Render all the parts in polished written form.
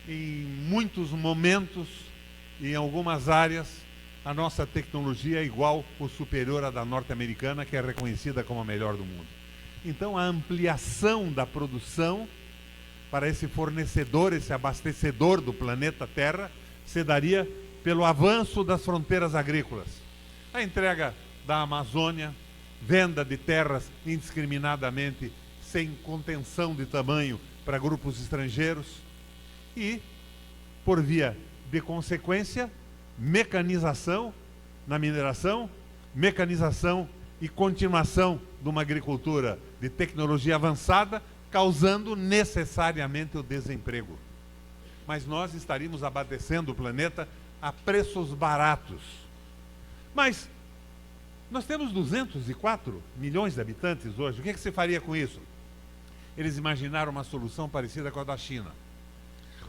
em muitos momentos, em algumas áreas, a nossa tecnologia é igual ou superior à da norte-americana, que é reconhecida como a melhor do mundo. Então, a ampliação da produção para esse fornecedor, esse abastecedor do planeta Terra, se daria pelo avanço das fronteiras agrícolas. A entrega da Amazônia, venda de terras indiscriminadamente, sem contenção de tamanho para grupos estrangeiros e, por via de consequência, mecanização na mineração, mecanização e continuação de uma agricultura de tecnologia avançada, causando necessariamente o desemprego. Mas nós estaríamos abastecendo o planeta a preços baratos. Mas nós temos 204 milhões de habitantes hoje. O que se faria com isso? Eles imaginaram uma solução parecida com a da China.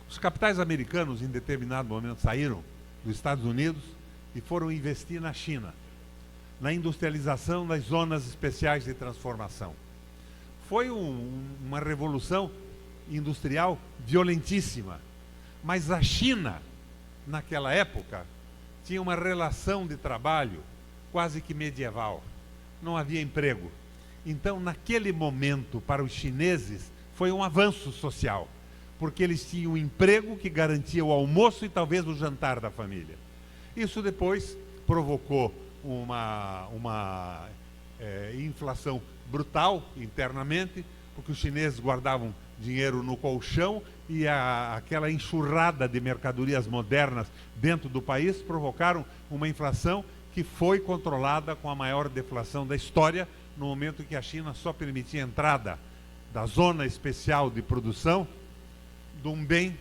Os capitais americanos, em determinado momento, saíram dos Estados Unidos e foram investir na China, na industrialização das zonas especiais de transformação. Foi uma revolução industrial violentíssima, mas a China, naquela época, tinha uma relação de trabalho quase que medieval. Não havia emprego. Então, naquele momento, para os chineses, foi um avanço social, porque eles tinham um emprego que garantia o almoço e talvez o jantar da família. Isso depois provocou uma inflação brutal internamente, porque os chineses guardavam dinheiro no colchão e aquela enxurrada de mercadorias modernas dentro do país provocaram uma inflação que foi controlada com a maior deflação da história, no momento que a China só permitia a entrada da zona especial de produção de um bem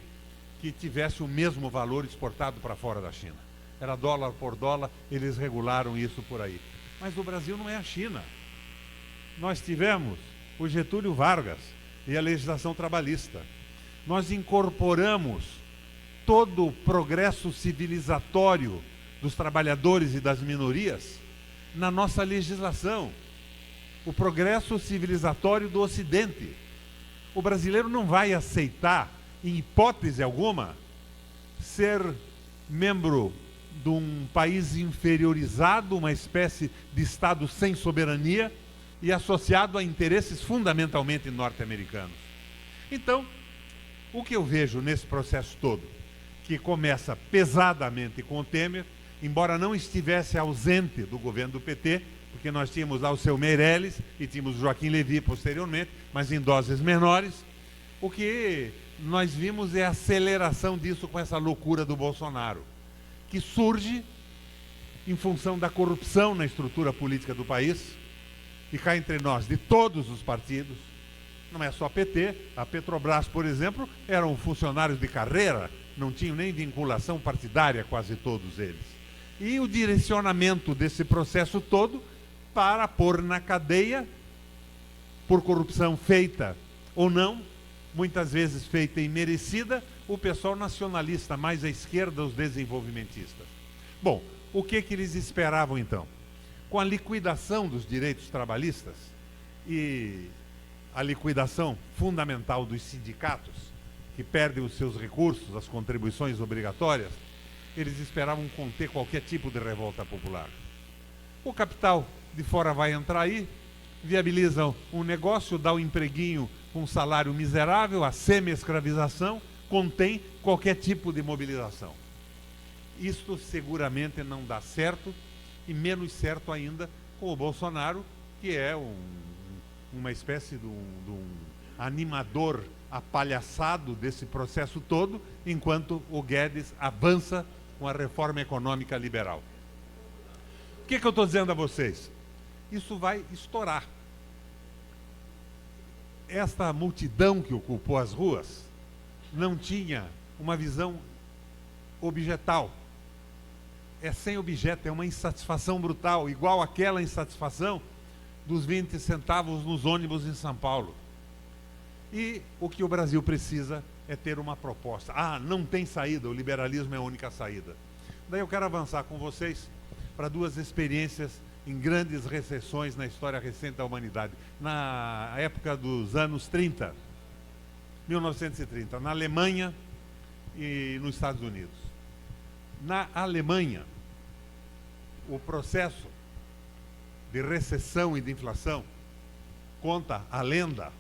que tivesse o mesmo valor exportado para fora da China. Era dólar por dólar, eles regularam isso por aí. Mas o Brasil não é a China. Nós tivemos o Getúlio Vargas e a legislação trabalhista. Nós incorporamos todo o progresso civilizatório dos trabalhadores e das minorias na nossa legislação. O progresso civilizatório do Ocidente. O brasileiro não vai aceitar, em hipótese alguma, ser membro de um país inferiorizado, uma espécie de Estado sem soberania e associado a interesses fundamentalmente norte-americanos. Então, o que eu vejo nesse processo todo, que começa pesadamente com o Temer, embora não estivesse ausente do governo do PT, porque nós tínhamos lá o seu Meirelles e tínhamos o Joaquim Levy posteriormente, mas em doses menores, o que nós vimos é a aceleração disso com essa loucura do Bolsonaro, que surge em função da corrupção na estrutura política do país, e cá entre nós, de todos os partidos, não é só PT, a Petrobras, por exemplo, eram funcionários de carreira, não tinham nem vinculação partidária, quase todos eles. E o direcionamento desse processo todo para pôr na cadeia, por corrupção feita ou não, muitas vezes feita e merecida, o pessoal nacionalista, mais à esquerda, os desenvolvimentistas. Bom, o que eles esperavam então? Com a liquidação dos direitos trabalhistas e a liquidação fundamental dos sindicatos, que perdem os seus recursos, as contribuições obrigatórias, eles esperavam conter qualquer tipo de revolta popular. O capital de fora vai entrar aí, viabiliza um negócio, dá um empreguinho com um salário miserável, a semi-escravização, contém qualquer tipo de mobilização. Isto seguramente não dá certo, e menos certo ainda com o Bolsonaro, que é uma espécie de um animador apalhaçado desse processo todo, enquanto o Guedes avança com a reforma econômica liberal. O que eu estou dizendo a vocês? Isso vai estourar. Esta multidão que ocupou as ruas não tinha uma visão objetal. É sem objeto, é uma insatisfação brutal, igual àquela insatisfação dos 20 centavos nos ônibus em São Paulo. E o que o Brasil precisa é ter uma proposta. Ah, não tem saída, o liberalismo é a única saída. Daí eu quero avançar com vocês para duas experiências em grandes recessões na história recente da humanidade. Na época dos anos 30, 1930, na Alemanha, e nos Estados Unidos. Na Alemanha, o processo de recessão e de inflação, conta a lenda,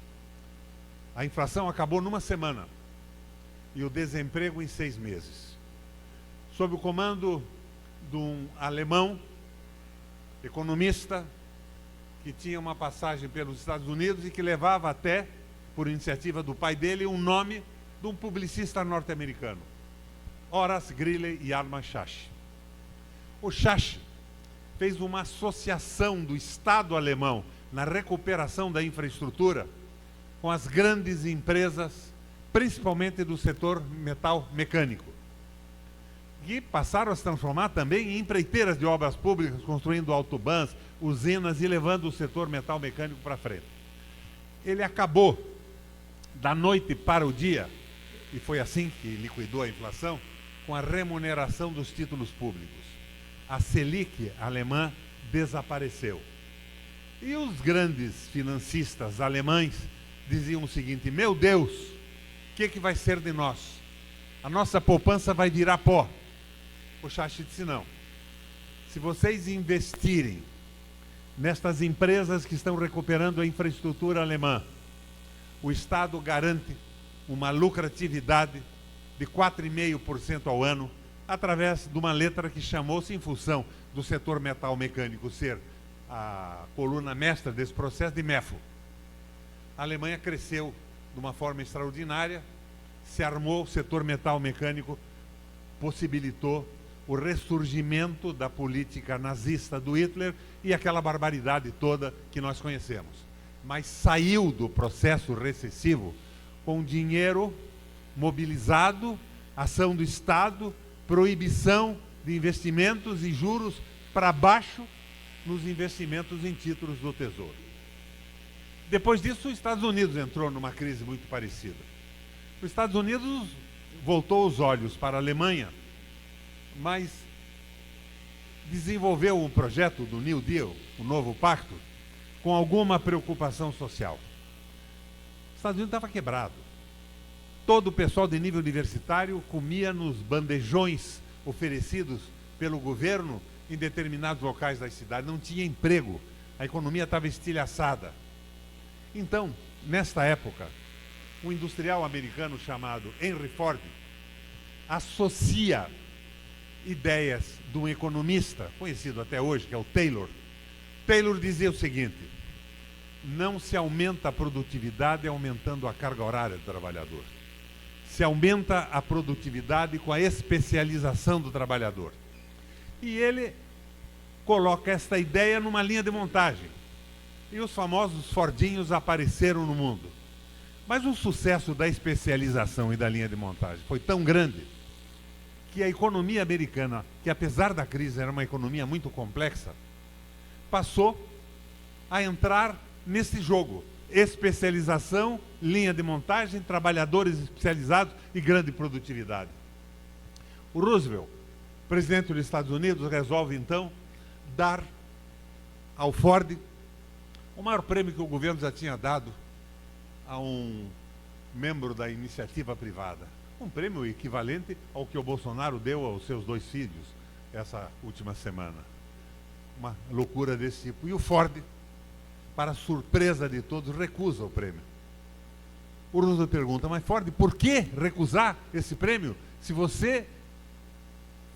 a inflação acabou numa semana e o desemprego em 6 meses. Sob o comando de um alemão, economista, que tinha uma passagem pelos Estados Unidos e que levava até, por iniciativa do pai dele, um nome de um publicista norte-americano, Horace Greeley e Armand Schacht. O Schacht fez uma associação do Estado alemão na recuperação da infraestrutura com as grandes empresas, principalmente do setor metal mecânico, que passaram a se transformar também em empreiteiras de obras públicas, construindo autobans, usinas e levando o setor metal mecânico para frente. Ele acabou, da noite para o dia, e foi assim que liquidou a inflação, com a remuneração dos títulos públicos. A Selic alemã desapareceu. E os grandes financistas alemães diziam o seguinte: meu Deus, o que vai ser de nós? A nossa poupança vai virar pó. O Schacht disse: não. Se vocês investirem nestas empresas que estão recuperando a infraestrutura alemã, o Estado garante uma lucratividade de 4,5% ao ano, através de uma letra que chamou-se, em função do setor metal mecânico ser a coluna mestra desse processo, de MEFO. A Alemanha cresceu de uma forma extraordinária, se armou, o setor metal mecânico possibilitou o ressurgimento da política nazista do Hitler e aquela barbaridade toda que nós conhecemos. Mas saiu do processo recessivo com dinheiro mobilizado, ação do Estado, proibição de investimentos e juros para baixo nos investimentos em títulos do Tesouro. Depois disso, os Estados Unidos entrou numa crise muito parecida. Os Estados Unidos voltou os olhos para a Alemanha, mas desenvolveu um projeto do New Deal, o novo pacto, com alguma preocupação social. Os Estados Unidos estava quebrado. Todo o pessoal de nível universitário comia nos bandejões oferecidos pelo governo em determinados locais da cidade. Não tinha emprego, a economia estava estilhaçada. Então, nesta época, um industrial americano chamado Henry Ford associa ideias de um economista, conhecido até hoje, que é o Taylor. Taylor dizia o seguinte: não se aumenta a produtividade aumentando a carga horária do trabalhador. Se aumenta a produtividade com a especialização do trabalhador. E ele coloca esta ideia numa linha de montagem. E os famosos Fordinhos apareceram no mundo. Mas o sucesso da especialização e da linha de montagem foi tão grande que a economia americana, que apesar da crise era uma economia muito complexa, passou a entrar nesse jogo. Especialização, linha de montagem, trabalhadores especializados e grande produtividade. O Roosevelt, presidente dos Estados Unidos, resolve então dar ao Ford o maior prêmio que o governo já tinha dado a um membro da iniciativa privada. Um prêmio equivalente ao que o Bolsonaro deu aos seus 2 filhos essa última semana. Uma loucura desse tipo. E o Ford, para surpresa de todos, recusa o prêmio. O Roosevelt pergunta: mas Ford, por que recusar esse prêmio se você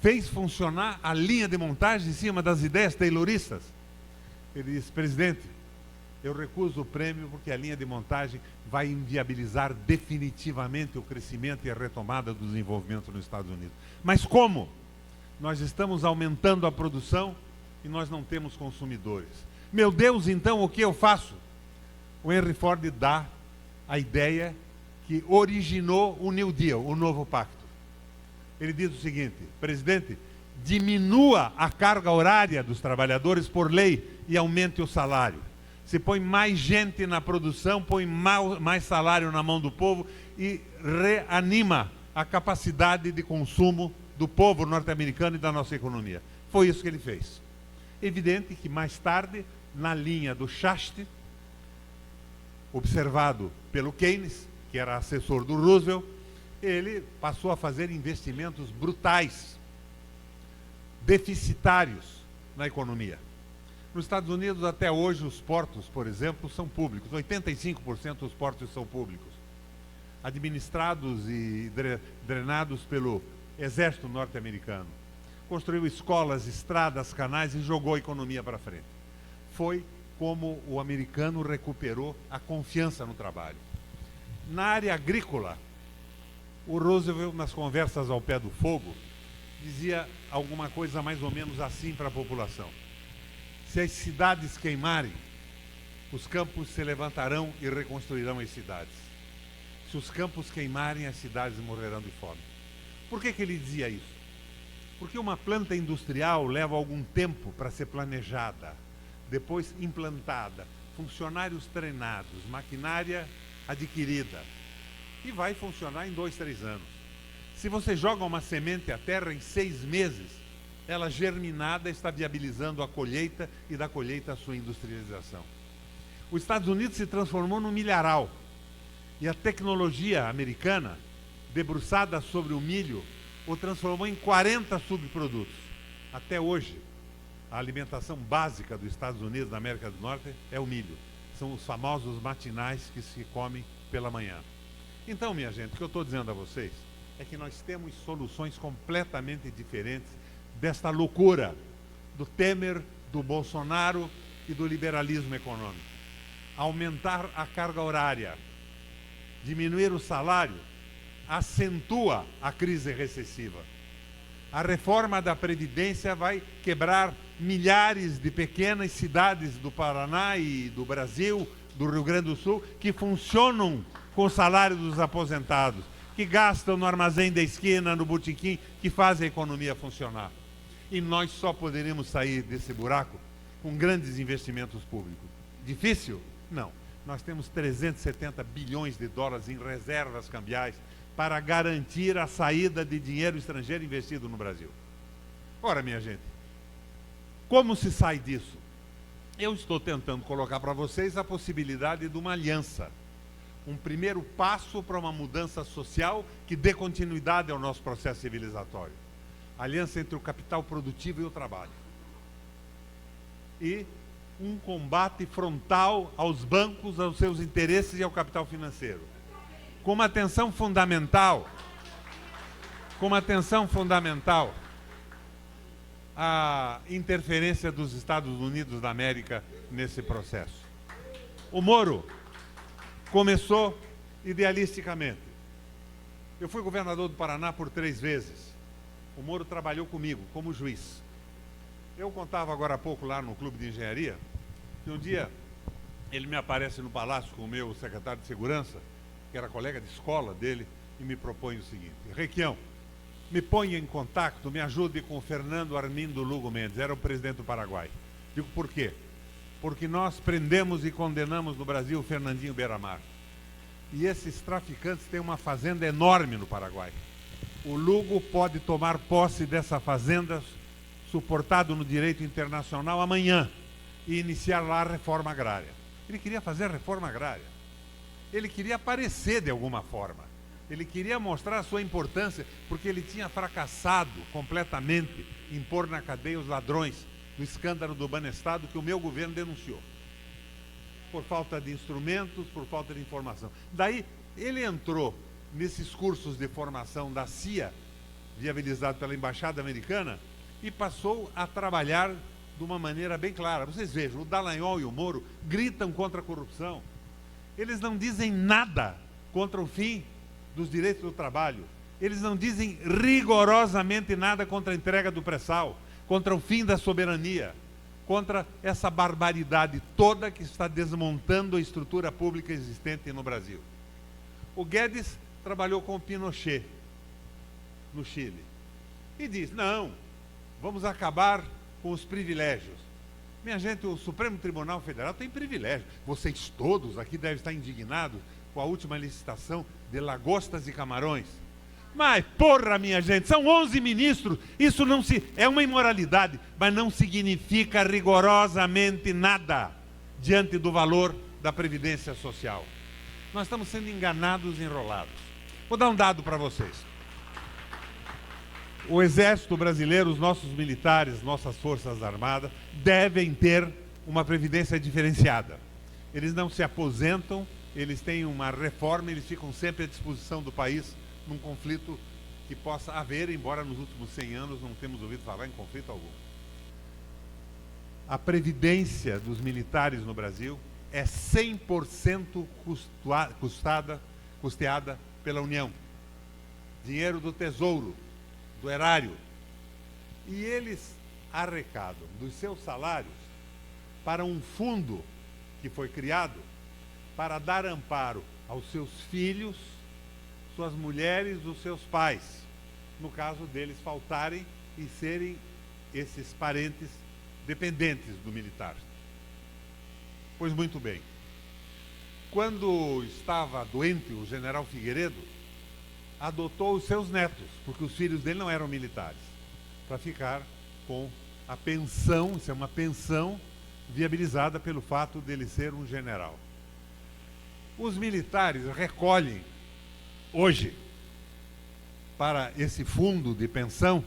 fez funcionar a linha de montagem em cima das ideias tayloristas? Ele diz: presidente, eu recuso o prêmio porque a linha de montagem vai inviabilizar definitivamente o crescimento e a retomada do desenvolvimento nos Estados Unidos. Mas como? Nós estamos aumentando a produção e nós não temos consumidores. Meu Deus, então o que eu faço? O Henry Ford dá a ideia que originou o New Deal, o novo pacto. Ele diz o seguinte: presidente, diminua a carga horária dos trabalhadores por lei e aumente o salário. Se põe mais gente na produção, põe mais salário na mão do povo e reanima a capacidade de consumo do povo norte-americano e da nossa economia. Foi isso que ele fez. Evidente que mais tarde, na linha do Schacht, observado pelo Keynes, que era assessor do Roosevelt, ele passou a fazer investimentos brutais, deficitários na economia. Nos Estados Unidos, até hoje, os portos, por exemplo, são públicos. 85% dos portos são públicos, administrados e drenados pelo exército norte-americano. Construiu escolas, estradas, canais e jogou a economia para frente. Foi como o americano recuperou a confiança no trabalho. Na área agrícola, o Roosevelt, nas conversas ao pé do fogo, dizia alguma coisa mais ou menos assim para a população: se as cidades queimarem, os campos se levantarão e reconstruirão as cidades. Se os campos queimarem, as cidades morrerão de fome. Por que ele dizia isso? Porque uma planta industrial leva algum tempo para ser planejada, depois implantada, funcionários treinados, maquinária adquirida, e vai funcionar em 2, 3 anos. Se você joga uma semente à terra, em 6 meses, ela germinada está viabilizando a colheita e da colheita a sua industrialização. Os Estados Unidos se transformou num milharal, e a tecnologia americana, debruçada sobre o milho, o transformou em 40 subprodutos. Até hoje, a alimentação básica dos Estados Unidos, da América do Norte, é o milho. São os famosos matinais que se comem pela manhã. Então, minha gente, o que eu estou dizendo a vocês é que nós temos soluções completamente diferentes desta loucura do Temer, do Bolsonaro e do liberalismo econômico. Aumentar a carga horária, diminuir o salário, acentua a crise recessiva. A reforma da Previdência vai quebrar milhares de pequenas cidades do Paraná e do Brasil, do Rio Grande do Sul, que funcionam com o salário dos aposentados, que gastam no armazém da esquina, no botequim, que fazem a economia funcionar. E nós só poderemos sair desse buraco com grandes investimentos públicos. Difícil? Não. Nós temos 370 bilhões de dólares em reservas cambiais para garantir a saída de dinheiro estrangeiro investido no Brasil. Ora, minha gente, como se sai disso? Eu estou tentando colocar para vocês a possibilidade de uma aliança. Um primeiro passo para uma mudança social que dê continuidade ao nosso processo civilizatório. A aliança entre o capital produtivo e o trabalho. E um combate frontal aos bancos, aos seus interesses e ao capital financeiro. Com uma atenção fundamental, a interferência dos Estados Unidos da América nesse processo. O Moro começou idealisticamente. Eu fui governador do Paraná por 3 vezes. O Moro trabalhou comigo como juiz. Eu contava agora há pouco lá no Clube de Engenharia que um dia ele me aparece no palácio com o meu secretário de Segurança, que era colega de escola dele, e me propõe o seguinte: Requião, me ponha em contato, me ajude com o Fernando Armindo Lugo Mendes, era o presidente do Paraguai. Digo, por quê? Porque nós prendemos e condenamos no Brasil o Fernandinho Beiramar. E esses traficantes têm uma fazenda enorme no Paraguai. O Lugo pode tomar posse dessa fazenda, suportado no direito internacional, amanhã, e iniciar lá a reforma agrária. Ele queria fazer a reforma agrária. Ele queria aparecer de alguma forma. Ele queria mostrar a sua importância, porque ele tinha fracassado completamente em pôr na cadeia os ladrões do escândalo do Banestado que o meu governo denunciou. Por falta de instrumentos, por falta de informação. Daí, ele entrou nesses cursos de formação da CIA, viabilizado pela Embaixada Americana, e passou a trabalhar de uma maneira bem clara. Vocês vejam, o Dallagnol e o Moro gritam contra a corrupção. Eles não dizem nada contra o fim dos direitos do trabalho. Eles não dizem rigorosamente nada contra a entrega do pré-sal, contra o fim da soberania, contra essa barbaridade toda que está desmontando a estrutura pública existente no Brasil. O Guedes trabalhou com o Pinochet no Chile e diz, não, vamos acabar com os privilégios. Minha gente, o Supremo Tribunal Federal tem privilégio. Vocês todos aqui devem estar indignados com a última licitação de lagostas e camarões. Mas, porra, minha gente, são 11 ministros. Isso não é uma imoralidade, mas não significa rigorosamente nada diante do valor da Previdência Social. Nós estamos sendo enganados e enrolados. Vou dar um dado para vocês. O Exército Brasileiro, os nossos militares, nossas Forças Armadas, devem ter uma previdência diferenciada. Eles não se aposentam, eles têm uma reforma, eles ficam sempre à disposição do país num conflito que possa haver, embora nos últimos 100 anos não temos ouvido falar em conflito algum. A previdência dos militares no Brasil é 100% custeada pela União. Dinheiro do Tesouro, do erário. E eles arrecadam dos seus salários para um fundo que foi criado para dar amparo aos seus filhos, suas mulheres, os seus pais, no caso deles faltarem e serem esses parentes dependentes do militar. Pois muito bem. Quando estava doente, o general Figueiredo adotou os seus netos, porque os filhos dele não eram militares, para ficar com a pensão, isso é uma pensão viabilizada pelo fato dele ser um general. Os militares recolhem hoje, para esse fundo de pensão,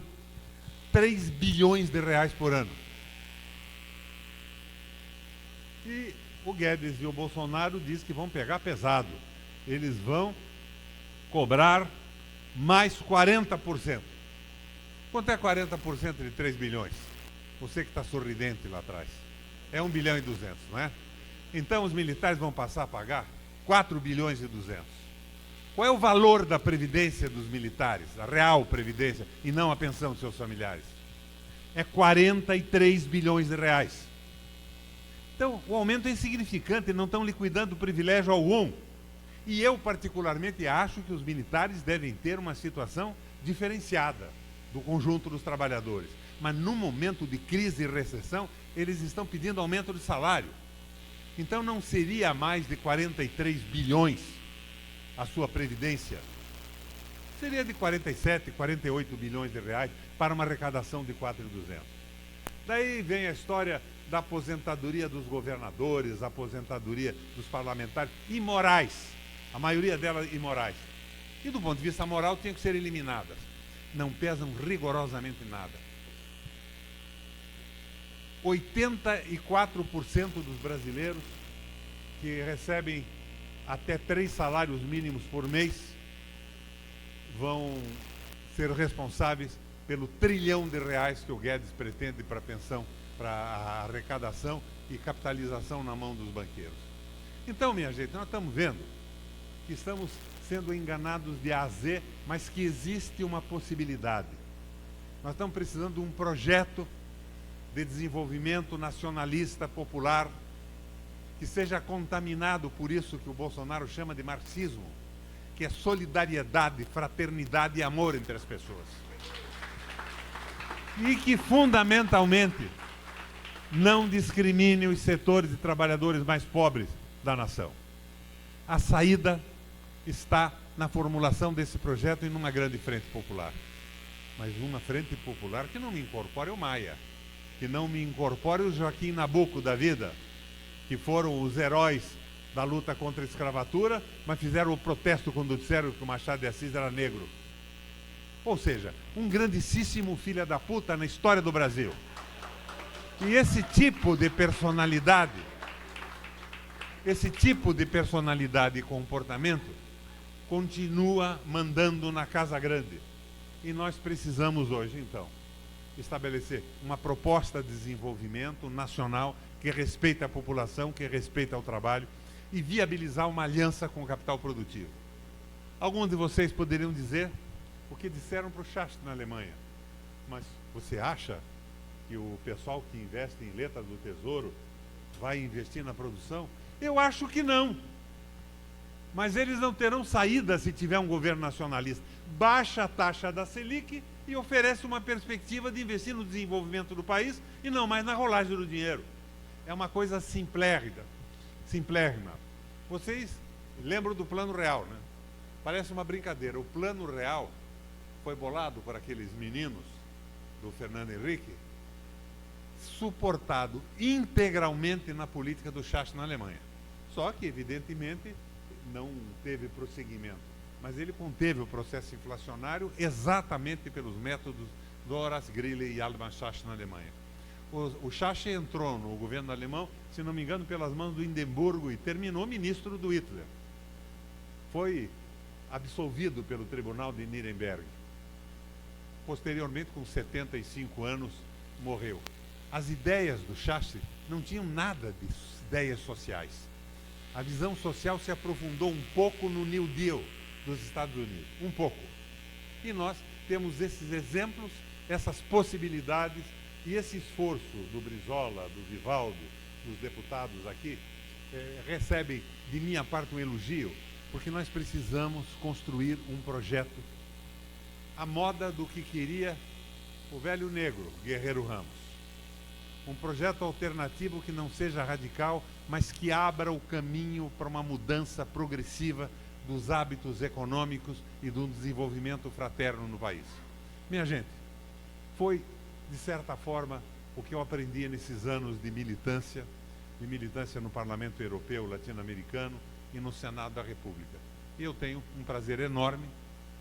3 bilhões de reais por ano. E o Guedes e o Bolsonaro dizem que vão pegar pesado. Eles vão cobrar mais 40%. Quanto é 40% de 3 bilhões? Você que está sorridente lá atrás. É 1 bilhão e 200, não é? Então os militares vão passar a pagar 4 bilhões e 200. Qual é o valor da previdência dos militares, a real previdência, e não a pensão de seus familiares? É 43 bilhões de reais. Então, o aumento é insignificante, não estão liquidando privilégio algum. E eu, particularmente, acho que os militares devem ter uma situação diferenciada do conjunto dos trabalhadores. Mas, num momento de crise e recessão, eles estão pedindo aumento de salário. Então, não seria mais de 43 bilhões a sua previdência? Seria de 47, 48 bilhões de reais para uma arrecadação de 4.200. Daí vem a história da aposentadoria dos governadores, a aposentadoria dos parlamentares, imorais, a maioria delas imorais. E do ponto de vista moral, tinham que ser eliminadas. Não pesam rigorosamente nada. 84% dos brasileiros que recebem até 3 salários mínimos por mês vão ser responsáveis pelo trilhão de reais que o Guedes pretende para a pensão, para a arrecadação e capitalização na mão dos banqueiros. Então, minha gente, nós estamos vendo que estamos sendo enganados de A a Z, mas que existe uma possibilidade. Nós estamos precisando de um projeto de desenvolvimento nacionalista, popular, que seja contaminado por isso que o Bolsonaro chama de marxismo, que é solidariedade, fraternidade e amor entre as pessoas. E que, fundamentalmente, não discrimine os setores de trabalhadores mais pobres da nação. A saída está na formulação desse projeto e numa grande frente popular. Mas uma frente popular que não me incorpore o Maia, que não me incorpore o Joaquim Nabuco da vida, que foram os heróis da luta contra a escravatura, mas fizeram o protesto quando disseram que o Machado de Assis era negro. Ou seja, um grandíssimo filho da puta na história do Brasil. E esse tipo de personalidade e comportamento continua mandando na Casa Grande. E nós precisamos hoje, então, estabelecer uma proposta de desenvolvimento nacional que respeite a população, que respeite o trabalho e viabilizar uma aliança com o capital produtivo. Alguns de vocês poderiam dizer o que disseram para o Schacht na Alemanha. Mas você acha que o pessoal que investe em letras do Tesouro vai investir na produção? Eu acho que não. Mas eles não terão saída se tiver um governo nacionalista. Baixa a taxa da Selic e oferece uma perspectiva de investir no desenvolvimento do país e não mais na rolagem do dinheiro. É uma coisa simplérrima. Vocês lembram do Plano Real, né? Parece uma brincadeira. O Plano Real foi bolado por aqueles meninos do Fernando Henrique, suportado integralmente na política do Schacht na Alemanha. Só que, evidentemente, não teve prosseguimento. mas ele conteve o processo inflacionário exatamente pelos métodos do Horace Greeley e Albert Schacht na Alemanha. O Schacht entrou no governo alemão, se não me engano, pelas mãos do Hindenburgo e terminou ministro do Hitler. Foi absolvido pelo Tribunal de Nuremberg. Posteriormente, com 75 anos, morreu. As ideias do Schacht não tinham nada de ideias sociais. A visão social se aprofundou um pouco no New Deal dos Estados Unidos, um pouco. E nós temos esses exemplos, essas possibilidades e esse esforço do Brizola, do Vivaldo, dos deputados aqui, recebem de minha parte um elogio, porque nós precisamos construir um projeto à moda do que queria o velho negro, Guerreiro Ramos. Um projeto alternativo que não seja radical, mas que abra o caminho para uma mudança progressiva dos hábitos econômicos e do desenvolvimento fraterno no país. Minha gente, foi, de certa forma, o que eu aprendi nesses anos de militância no Parlamento Europeu, Latino-Americano e no Senado da República. E eu tenho um prazer enorme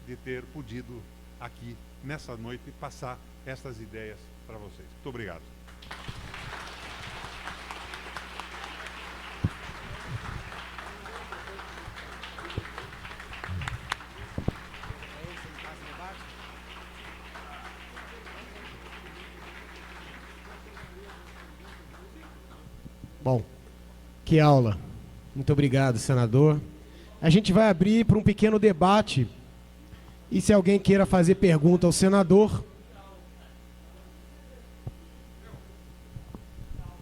de ter podido aqui, nessa noite, passar essas ideias para vocês. Muito obrigado. Bom, que aula. Muito obrigado, senador. A gente vai abrir para um pequeno debate. E se alguém queira fazer pergunta ao senador...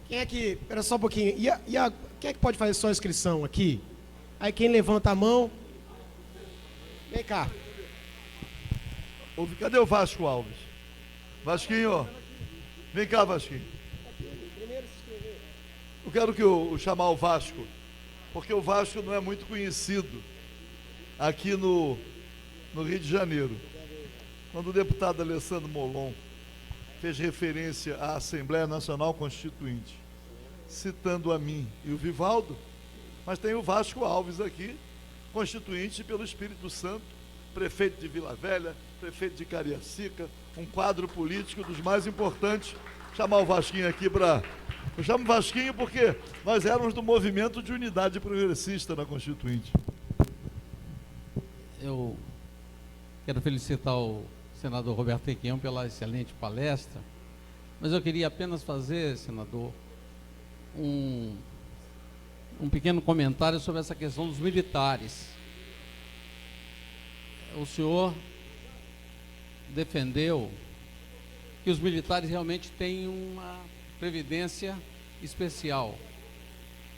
Quem é que... Espera só um pouquinho. Quem é que pode fazer só a inscrição aqui? Aí quem levanta a mão... Vem cá. Cadê o Vasco Alves? Vasquinho, vem cá, Vasquinho. Eu quero chamar o Vasco, porque o Vasco não é muito conhecido aqui no Rio de Janeiro. Quando o deputado Alessandro Molon fez referência à Assembleia Nacional Constituinte, citando a mim e o Vivaldo, mas tem o Vasco Alves aqui, constituinte pelo Espírito Santo, prefeito de Vila Velha, prefeito de Cariacica, um quadro político dos mais importantes. Chamar o Vasquinho aqui para... Eu chamo Vasquinho porque nós éramos do movimento de unidade progressista na Constituinte. Eu quero felicitar o senador Roberto Requião pela excelente palestra, mas eu queria apenas fazer, senador, um pequeno comentário sobre essa questão dos militares. O senhor defendeu que os militares realmente têm uma previdência especial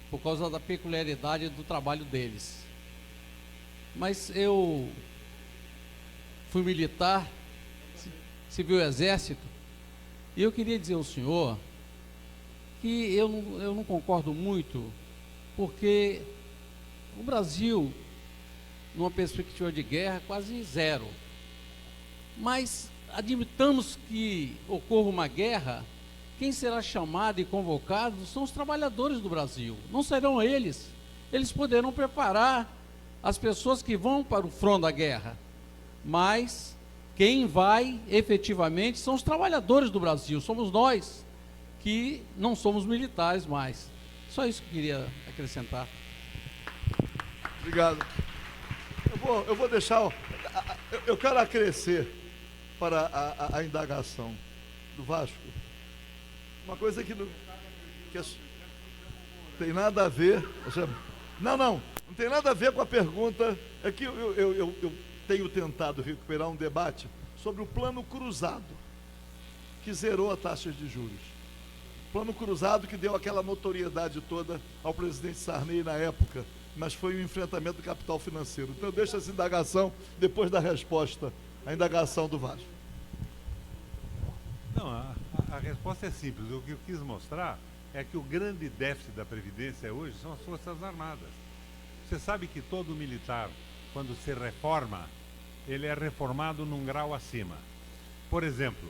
por causa da peculiaridade do trabalho deles. Mas eu fui militar, civil exército, e eu queria dizer ao senhor que eu não concordo muito, porque o Brasil, numa perspectiva de guerra, quase zero. Mas admitamos que ocorra uma guerra, quem será chamado e convocado são os trabalhadores do Brasil, não serão eles. Eles poderão preparar as pessoas que vão para o front da guerra, mas quem vai efetivamente são os trabalhadores do Brasil, somos nós, que não somos militares mais. Só isso que eu queria acrescentar. Obrigado. Eu vou deixar... Eu quero acrescer para a indagação do Vasco uma coisa que não tem nada a ver. Não tem nada a ver com a pergunta. É que eu tenho tentado recuperar um debate sobre o plano cruzado, que zerou a taxa de juros. Plano cruzado que deu aquela notoriedade toda ao presidente Sarney na época, mas foi um enfrentamento do capital financeiro. Então eu deixo essa indagação depois da resposta, a indagação do Vasco. Não, a resposta é simples. O que eu quis mostrar é que o grande déficit da Previdência hoje são as Forças Armadas. Você sabe que todo militar, quando se reforma, ele é reformado num grau acima. Por exemplo,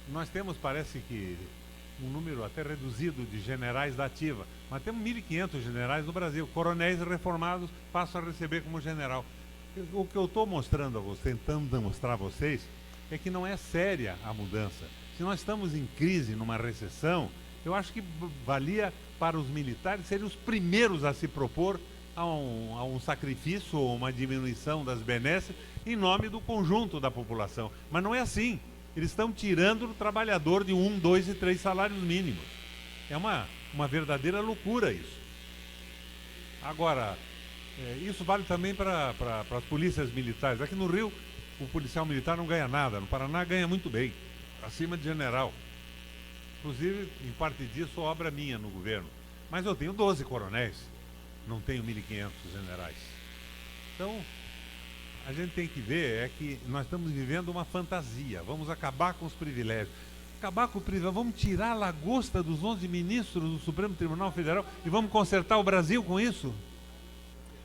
nós temos, parece que, um número até reduzido de generais da ativa, mas temos 1.500 generais no Brasil. Coronéis reformados passam a receber como general. O que eu estou mostrando a vocês, tentando mostrar a vocês, é que não é séria a mudança. Se nós estamos em crise, numa recessão, eu acho que valia para os militares serem os primeiros a se propor a um sacrifício ou uma diminuição das benesses em nome do conjunto da população. Mas não é assim. Eles estão tirando do trabalhador de 1, 2 e 3 salários mínimos. É uma verdadeira loucura isso. Agora, isso vale também para as polícias militares. Aqui no Rio, o policial militar não ganha nada. No Paraná ganha muito bem, acima de general. Inclusive, em parte disso, obra minha no governo. Mas eu tenho 12 coronéis, não tenho 1.500 generais. Então, a gente tem que ver que nós estamos vivendo uma fantasia. Vamos acabar com os privilégios. Acabar com o privilégio, vamos tirar a lagosta dos 11 ministros do Supremo Tribunal Federal e vamos consertar o Brasil com isso?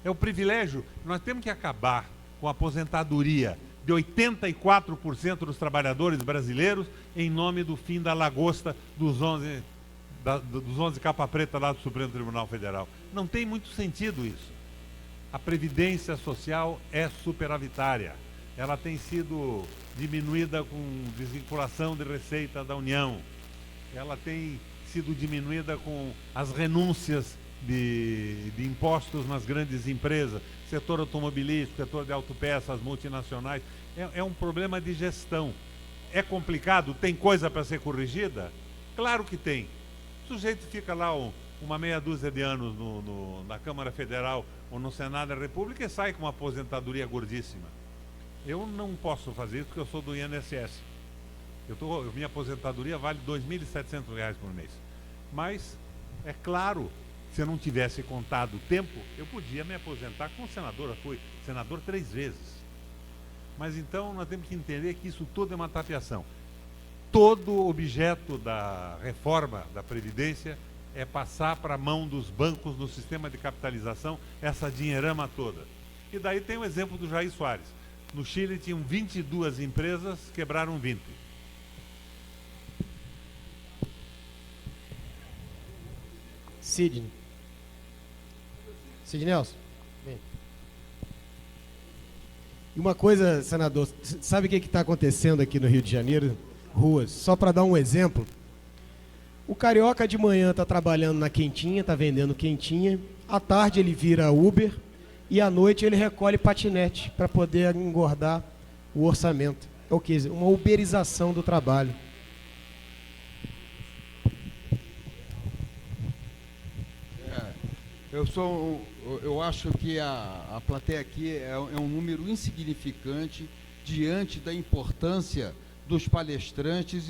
É o privilégio. Nós temos que acabar com a aposentadoria de 84% dos trabalhadores brasileiros em nome do fim da lagosta dos 11 capa preta lá do Supremo Tribunal Federal. Não tem muito sentido isso. A Previdência Social é superavitária. Ela tem sido diminuída com desvinculação de receita da União. Ela tem sido diminuída com as renúncias de impostos nas grandes empresas, setor automobilístico, setor de autopeças, multinacionais. É um problema de gestão. É complicado? Tem coisa para ser corrigida? Claro que tem. O sujeito fica lá uma meia dúzia de anos na Câmara Federal ou no Senado da República e sai com uma aposentadoria gordíssima. Eu não posso fazer isso porque eu sou do INSS. Minha aposentadoria vale R$ 2.700 por mês. Mas, é claro, se eu não tivesse contado o tempo, eu podia me aposentar como senador. Eu fui senador 3 vezes. Mas então nós temos que entender que isso tudo é uma tapeação. Todo objeto da reforma da Previdência é passar para a mão dos bancos no sistema de capitalização essa dinheirama toda. E daí tem o exemplo do Jair Soares. No Chile tinham 22 empresas, quebraram 20. Sidney Nelson. Vem. E uma coisa, senador, sabe o que está acontecendo aqui no Rio de Janeiro? Ruas, só para dar um exemplo. O carioca de manhã está trabalhando na quentinha, está vendendo quentinha. À tarde ele vira Uber e à noite ele recolhe patinete para poder engordar o orçamento. É o que? Uma uberização do trabalho. Eu acho que a plateia aqui é um número insignificante diante da importância dos palestrantes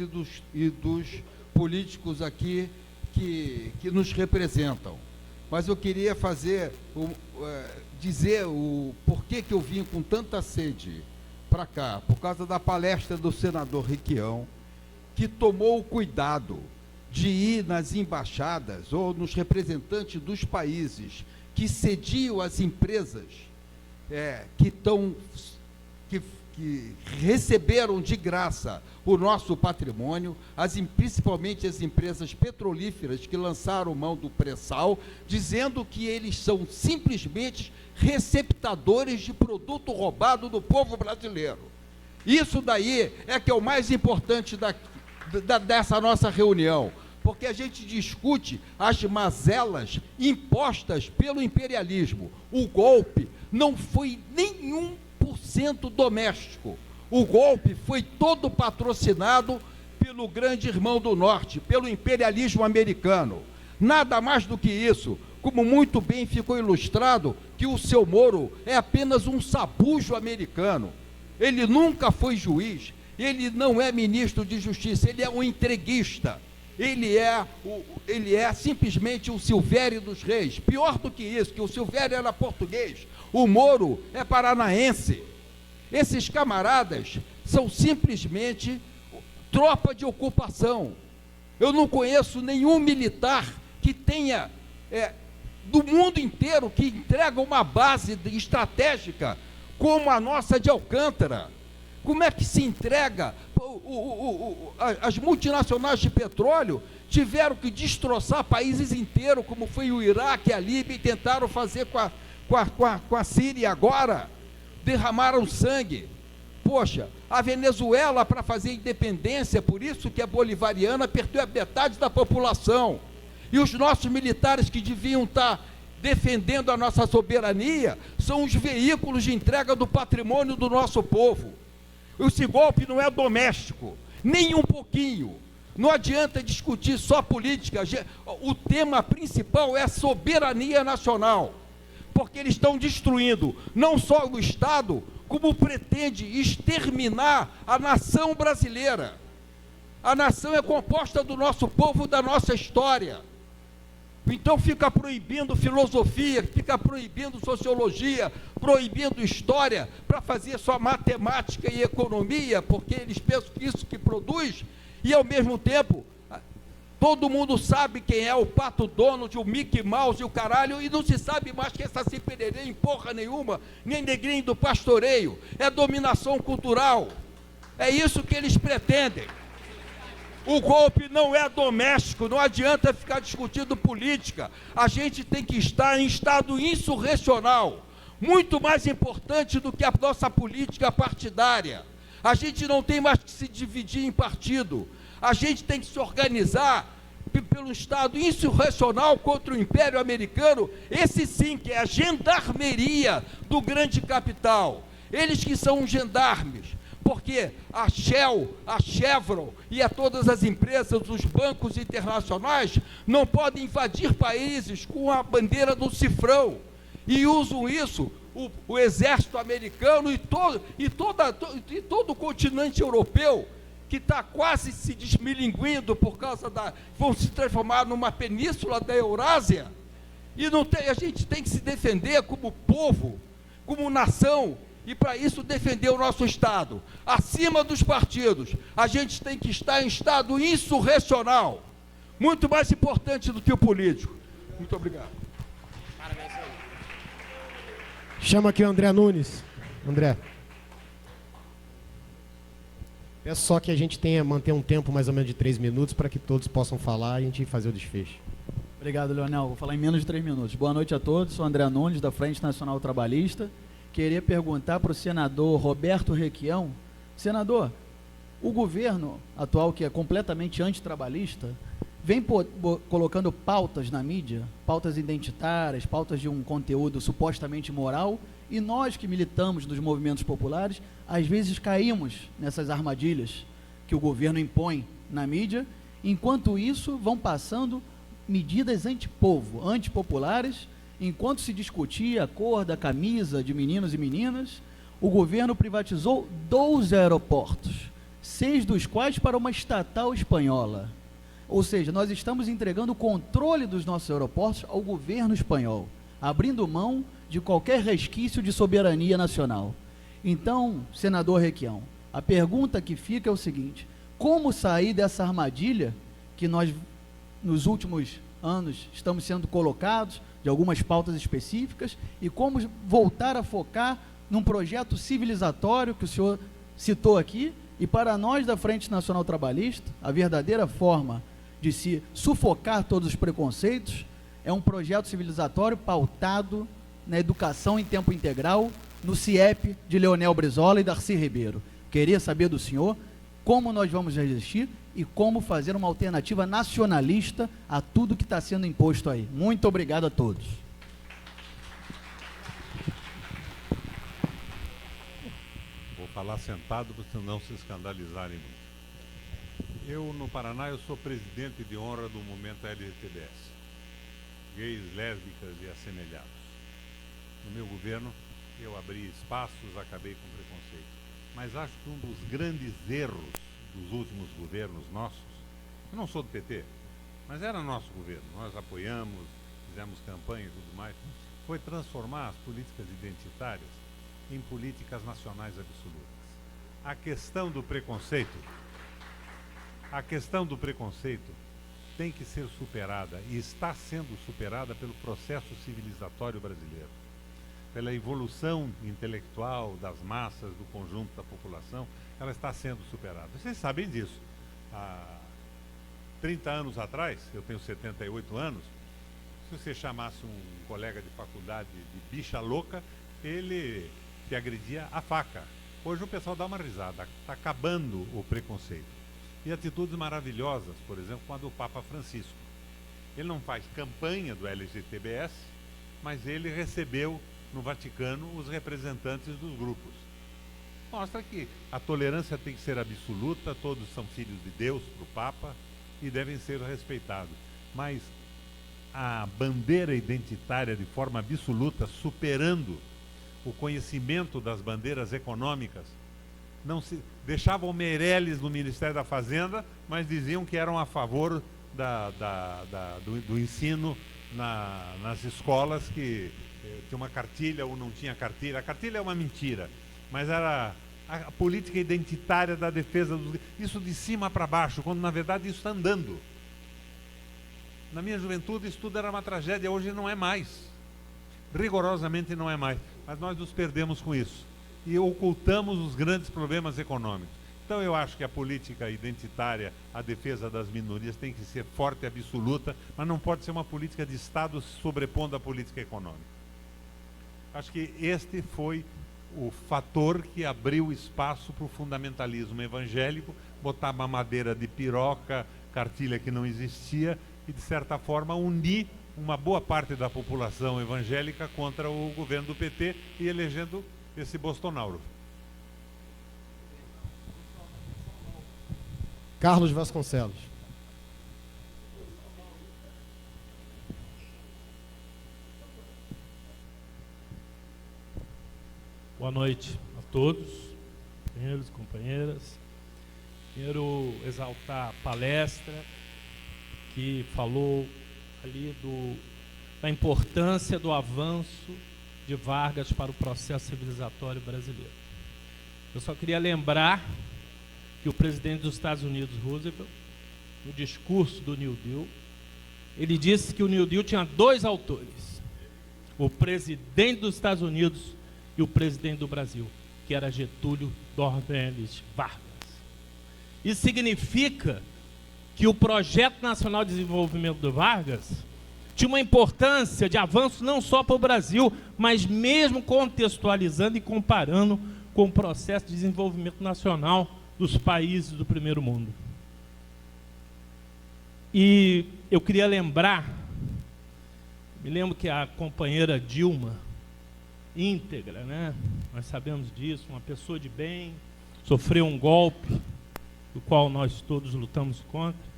e dos políticos aqui que nos representam. Mas eu queria dizer o porquê que eu vim com tanta sede para cá, por causa da palestra do senador Requião, que tomou o cuidado de ir nas embaixadas ou nos representantes dos países que cediam às empresas que receberam de graça o nosso patrimônio, principalmente as empresas petrolíferas que lançaram mão do pré-sal, dizendo que eles são simplesmente receptadores de produto roubado do povo brasileiro. Isso daí é que é o mais importante dessa nossa reunião, porque a gente discute as mazelas impostas pelo imperialismo. O golpe não foi nenhum por cento doméstico. O golpe foi todo patrocinado pelo grande irmão do norte, pelo imperialismo americano. Nada mais do que isso, como muito bem ficou ilustrado, que o seu Moro é apenas um sabujo americano. Ele nunca foi juiz, ele não é ministro de justiça, ele é um entreguista. Ele é simplesmente o Silvério dos Reis. Pior do que isso, que o Silvério era português, o Moro é paranaense. Esses camaradas são simplesmente tropa de ocupação. Eu não conheço nenhum militar que tenha, do mundo inteiro, que entrega uma base estratégica como a nossa de Alcântara. Como é que se entrega? As multinacionais de petróleo tiveram que destroçar países inteiros, como foi o Iraque, a Líbia, e tentaram fazer com a Síria agora. derramaram sangue. Poxa, a Venezuela, para fazer independência, por isso que é bolivariana, perdeu a metade da população. E os nossos militares que deviam estar defendendo a nossa soberania são os veículos de entrega do patrimônio do nosso povo. Esse golpe não é doméstico, nem um pouquinho. Não adianta discutir só política. O tema principal é a soberania nacional, porque eles estão destruindo não só o Estado, como pretende exterminar a nação brasileira. A nação é composta do nosso povo, da nossa história. Então fica proibindo filosofia, fica proibindo sociologia, proibindo história, para fazer só matemática e economia, porque eles pensam que isso que produz, e ao mesmo tempo, todo mundo sabe quem é o Pato Donald, o Mickey Mouse e o caralho, e não se sabe mais que essa Pererê em porra nenhuma, nem negrinho do pastoreio, é dominação cultural. É isso que eles pretendem. O golpe não é doméstico, não adianta ficar discutindo política. A gente tem que estar em estado insurrecional, muito mais importante do que a nossa política partidária. A gente não tem mais que se dividir em partido. A gente tem que se organizar pelo Estado insurrecional contra o Império Americano, esse sim que é a gendarmeria do grande capital. Eles que são os gendarmes, porque a Shell, a Chevron e a todas as empresas, os bancos internacionais, não podem invadir países com a bandeira do cifrão, e usam isso, o exército americano e todo o continente europeu, que está quase se desmilinguindo por causa vão se transformar numa península da Eurásia, e a gente tem que se defender como povo, como nação, e para isso defender o nosso Estado, acima dos partidos. A gente tem que estar em estado insurrecional, muito mais importante do que o político. Muito obrigado. Chama aqui o André Nunes. André. Peço só que a gente manter um tempo mais ou menos de 3 minutos para que todos possam falar e a gente fazer o desfecho. Obrigado, Leonel. Vou falar em menos de 3 minutos. Boa noite a todos. Sou André Nunes, da Frente Nacional Trabalhista. Queria perguntar para o senador Roberto Requião. Senador, o governo atual, que é completamente antitrabalhista, vem colocando pautas na mídia, pautas identitárias, pautas de um conteúdo supostamente moral, e nós que militamos nos movimentos populares, às vezes caímos nessas armadilhas que o governo impõe na mídia. Enquanto isso, vão passando medidas antipovo, antipopulares. Enquanto se discutia a cor da camisa de meninos e meninas, o governo privatizou 12 aeroportos, 6 dos quais para uma estatal espanhola. Ou seja, nós estamos entregando o controle dos nossos aeroportos ao governo espanhol, abrindo mão de qualquer resquício de soberania nacional. Então, senador Requião, a pergunta que fica é o seguinte: como sair dessa armadilha que nós, nos últimos anos, estamos sendo colocados, de algumas pautas específicas, e como voltar a focar num projeto civilizatório que o senhor citou aqui, e para nós da Frente Nacional Trabalhista, a verdadeira forma de se sufocar todos os preconceitos é um projeto civilizatório pautado na educação em tempo integral, no CIEP de Leonel Brizola e Darcy Ribeiro. Queria saber do senhor como nós vamos resistir e como fazer uma alternativa nacionalista a tudo que está sendo imposto aí. Muito obrigado a todos. Vou falar sentado para vocês não se escandalizarem muito. Eu, no Paraná, eu sou presidente de honra do movimento LGTBS, gays, lésbicas e assemelhados. No meu governo, eu abri espaços, acabei com preconceito. Mas acho que um dos grandes erros dos últimos governos nossos, eu não sou do PT, mas era nosso governo, nós apoiamos, fizemos campanha e tudo mais, foi transformar as políticas identitárias em políticas nacionais absolutas. A questão do preconceito tem que ser superada e está sendo superada pelo processo civilizatório brasileiro, pela evolução intelectual das massas, do conjunto da população, ela está sendo superada. Vocês sabem disso. Há 30 anos atrás, eu tenho 78 anos, se você chamasse um colega de faculdade de bicha louca, ele que agredia a faca. Hoje o pessoal dá uma risada, está acabando o preconceito. E atitudes maravilhosas, por exemplo, com a do Papa Francisco. Ele não faz campanha do LGTBS, mas ele recebeu no Vaticano os representantes dos grupos. Mostra que a tolerância tem que ser absoluta, todos são filhos de Deus para o Papa e devem ser respeitados. Mas a bandeira identitária de forma absoluta, superando o conhecimento das bandeiras econômicas, não se deixavam Meirelles no Ministério da Fazenda, mas diziam que eram a favor do ensino nas escolas, que tinha uma cartilha ou não tinha cartilha. A cartilha é uma mentira, mas era a política identitária da defesa dos... Isso de cima para baixo, quando na verdade isso está andando. Na minha juventude isso tudo era uma tragédia, hoje não é mais. Rigorosamente não é mais. Mas nós nos perdemos com isso. E ocultamos os grandes problemas econômicos. Então eu acho que a política identitária, a defesa das minorias tem que ser forte e absoluta, mas não pode ser uma política de Estado sobrepondo a política econômica. Acho que este foi o fator que abriu espaço para o fundamentalismo evangélico, botar mamadeira de piroca, cartilha que não existia, e de certa forma unir uma boa parte da população evangélica contra o governo do PT e elegendo esse Bolsonaro. Carlos Vasconcelos. Boa noite a todos, companheiros e companheiras. Quero exaltar a palestra que falou ali da importância do avanço de Vargas para o processo civilizatório brasileiro. Eu só queria lembrar que o presidente dos Estados Unidos, Roosevelt, no discurso do New Deal, ele disse que o New Deal tinha dois autores, o presidente dos Estados Unidos e o presidente do Brasil, que era Getúlio Dornelles Vargas. Isso significa que o Projeto Nacional de Desenvolvimento do Vargas tinha uma importância de avanço não só para o Brasil, mas mesmo contextualizando e comparando com o processo de desenvolvimento nacional dos países do primeiro mundo. E eu queria lembrar, me lembro que a companheira Dilma, íntegra, né? Nós sabemos disso, uma pessoa de bem, sofreu um golpe, do qual nós todos lutamos contra,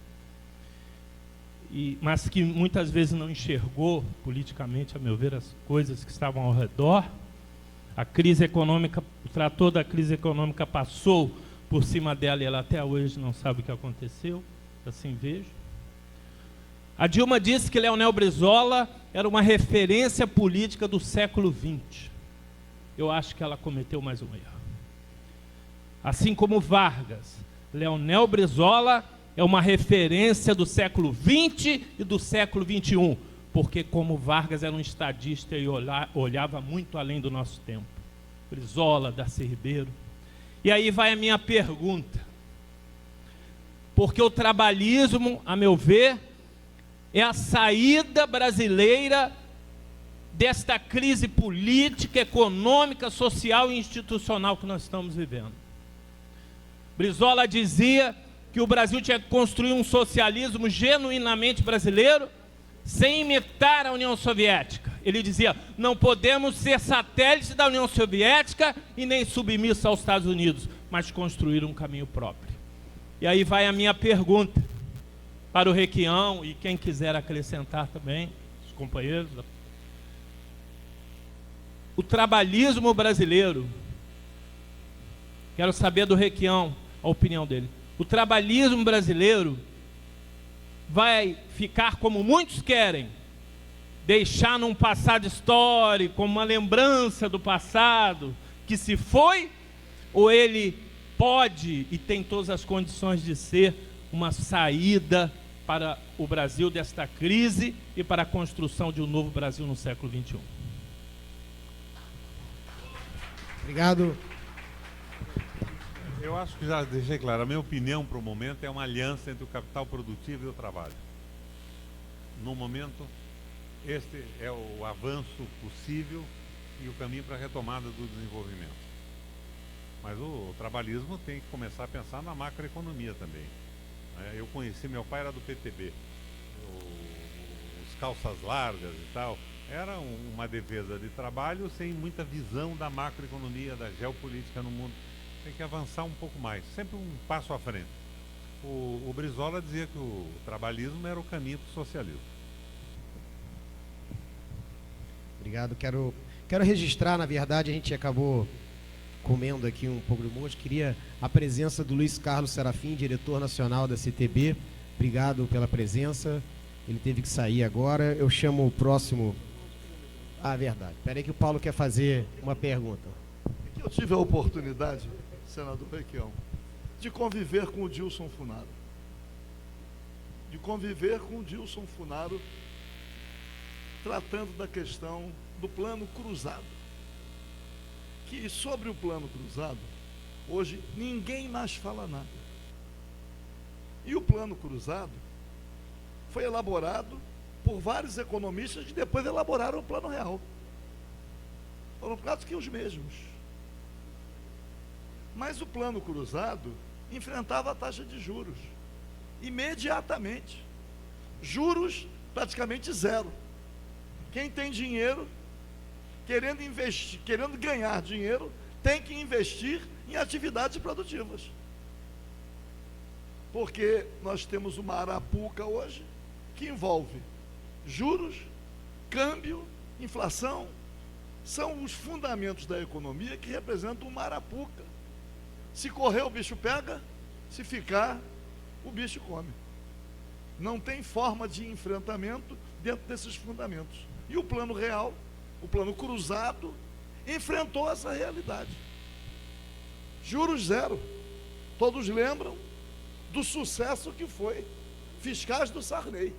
mas que muitas vezes não enxergou politicamente, a meu ver, as coisas que estavam ao redor. A crise econômica, o trator da crise econômica passou por cima dela e ela até hoje não sabe o que aconteceu, assim vejo. A Dilma disse que Leonel Brizola era uma referência política do século XX. Eu acho que ela cometeu mais um erro. Assim como Vargas, Leonel Brizola é uma referência do século XX e do século XXI, porque como Vargas era um estadista e olhava muito além do nosso tempo. Brizola, Darcy Ribeiro. E aí vai a minha pergunta. Porque o trabalhismo, a meu ver, é a saída brasileira desta crise política, econômica, social e institucional que nós estamos vivendo. Brizola dizia que o Brasil tinha que construir um socialismo genuinamente brasileiro, sem imitar a União Soviética. Ele dizia, não podemos ser satélites da União Soviética e nem submissos aos Estados Unidos, mas construir um caminho próprio. E aí vai a minha pergunta para o Requião e quem quiser acrescentar também, os companheiros. O trabalhismo brasileiro, quero saber do Requião a opinião dele. O trabalhismo brasileiro vai ficar como muitos querem, deixar num passado histórico, como uma lembrança do passado que se foi, ou ele pode e tem todas as condições de ser uma saída para o Brasil desta crise e para a construção de um novo Brasil no século XXI? Obrigado. Eu acho que já deixei claro, a minha opinião para o momento é uma aliança entre o capital produtivo e o trabalho. No momento, este é o avanço possível e o caminho para a retomada do desenvolvimento. Mas o trabalhismo tem que começar a pensar na macroeconomia também. Eu conheci, meu pai era do PTB, os calças largas e tal, era uma defesa de trabalho sem muita visão da macroeconomia, da geopolítica no mundo. Tem que avançar um pouco mais, sempre um passo à frente. O Brizola dizia que o trabalhismo era o caminho para o socialismo. Obrigado. Quero registrar, na verdade, a gente acabou comendo aqui um pouco de moço. Queria a presença do Luiz Carlos Serafim, diretor nacional da CTB. Obrigado pela presença. Ele teve que sair agora. Eu chamo o próximo. Ah, verdade. Espera aí que o Paulo quer fazer uma pergunta. Eu tive a oportunidade, senador Requião, de conviver com o Dilson Funaro. Tratando da questão do plano cruzado. Que sobre o plano cruzado, hoje ninguém mais fala nada. E o plano cruzado foi elaborado por vários economistas que depois elaboraram o plano real. Foram quase que os mesmos. Mas o plano cruzado enfrentava a taxa de juros imediatamente. Juros praticamente zero. Quem tem dinheiro, querendo investir, querendo ganhar dinheiro, tem que investir em atividades produtivas. Porque nós temos uma arapuca hoje que envolve juros, câmbio, inflação, são os fundamentos da economia que representam uma arapuca. Se correr o bicho pega, se ficar o bicho come. Não tem forma de enfrentamento dentro desses fundamentos. E o plano real, o plano cruzado, enfrentou essa realidade. Juros zero. Todos lembram do sucesso que foi fiscais do Sarney.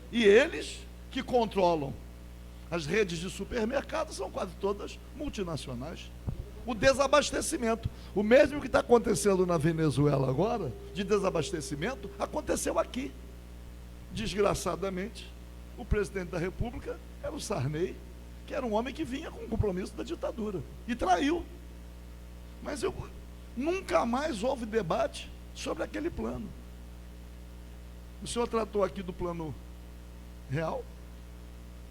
E eles que controlam as redes de supermercados são quase todas multinacionais. O desabastecimento, o mesmo que está acontecendo na Venezuela agora, de desabastecimento, aconteceu aqui. Desgraçadamente, o presidente da República era o Sarney, que era um homem que vinha com o compromisso da ditadura, e traiu. Mas nunca mais houve debate sobre aquele plano. O senhor tratou aqui do plano real,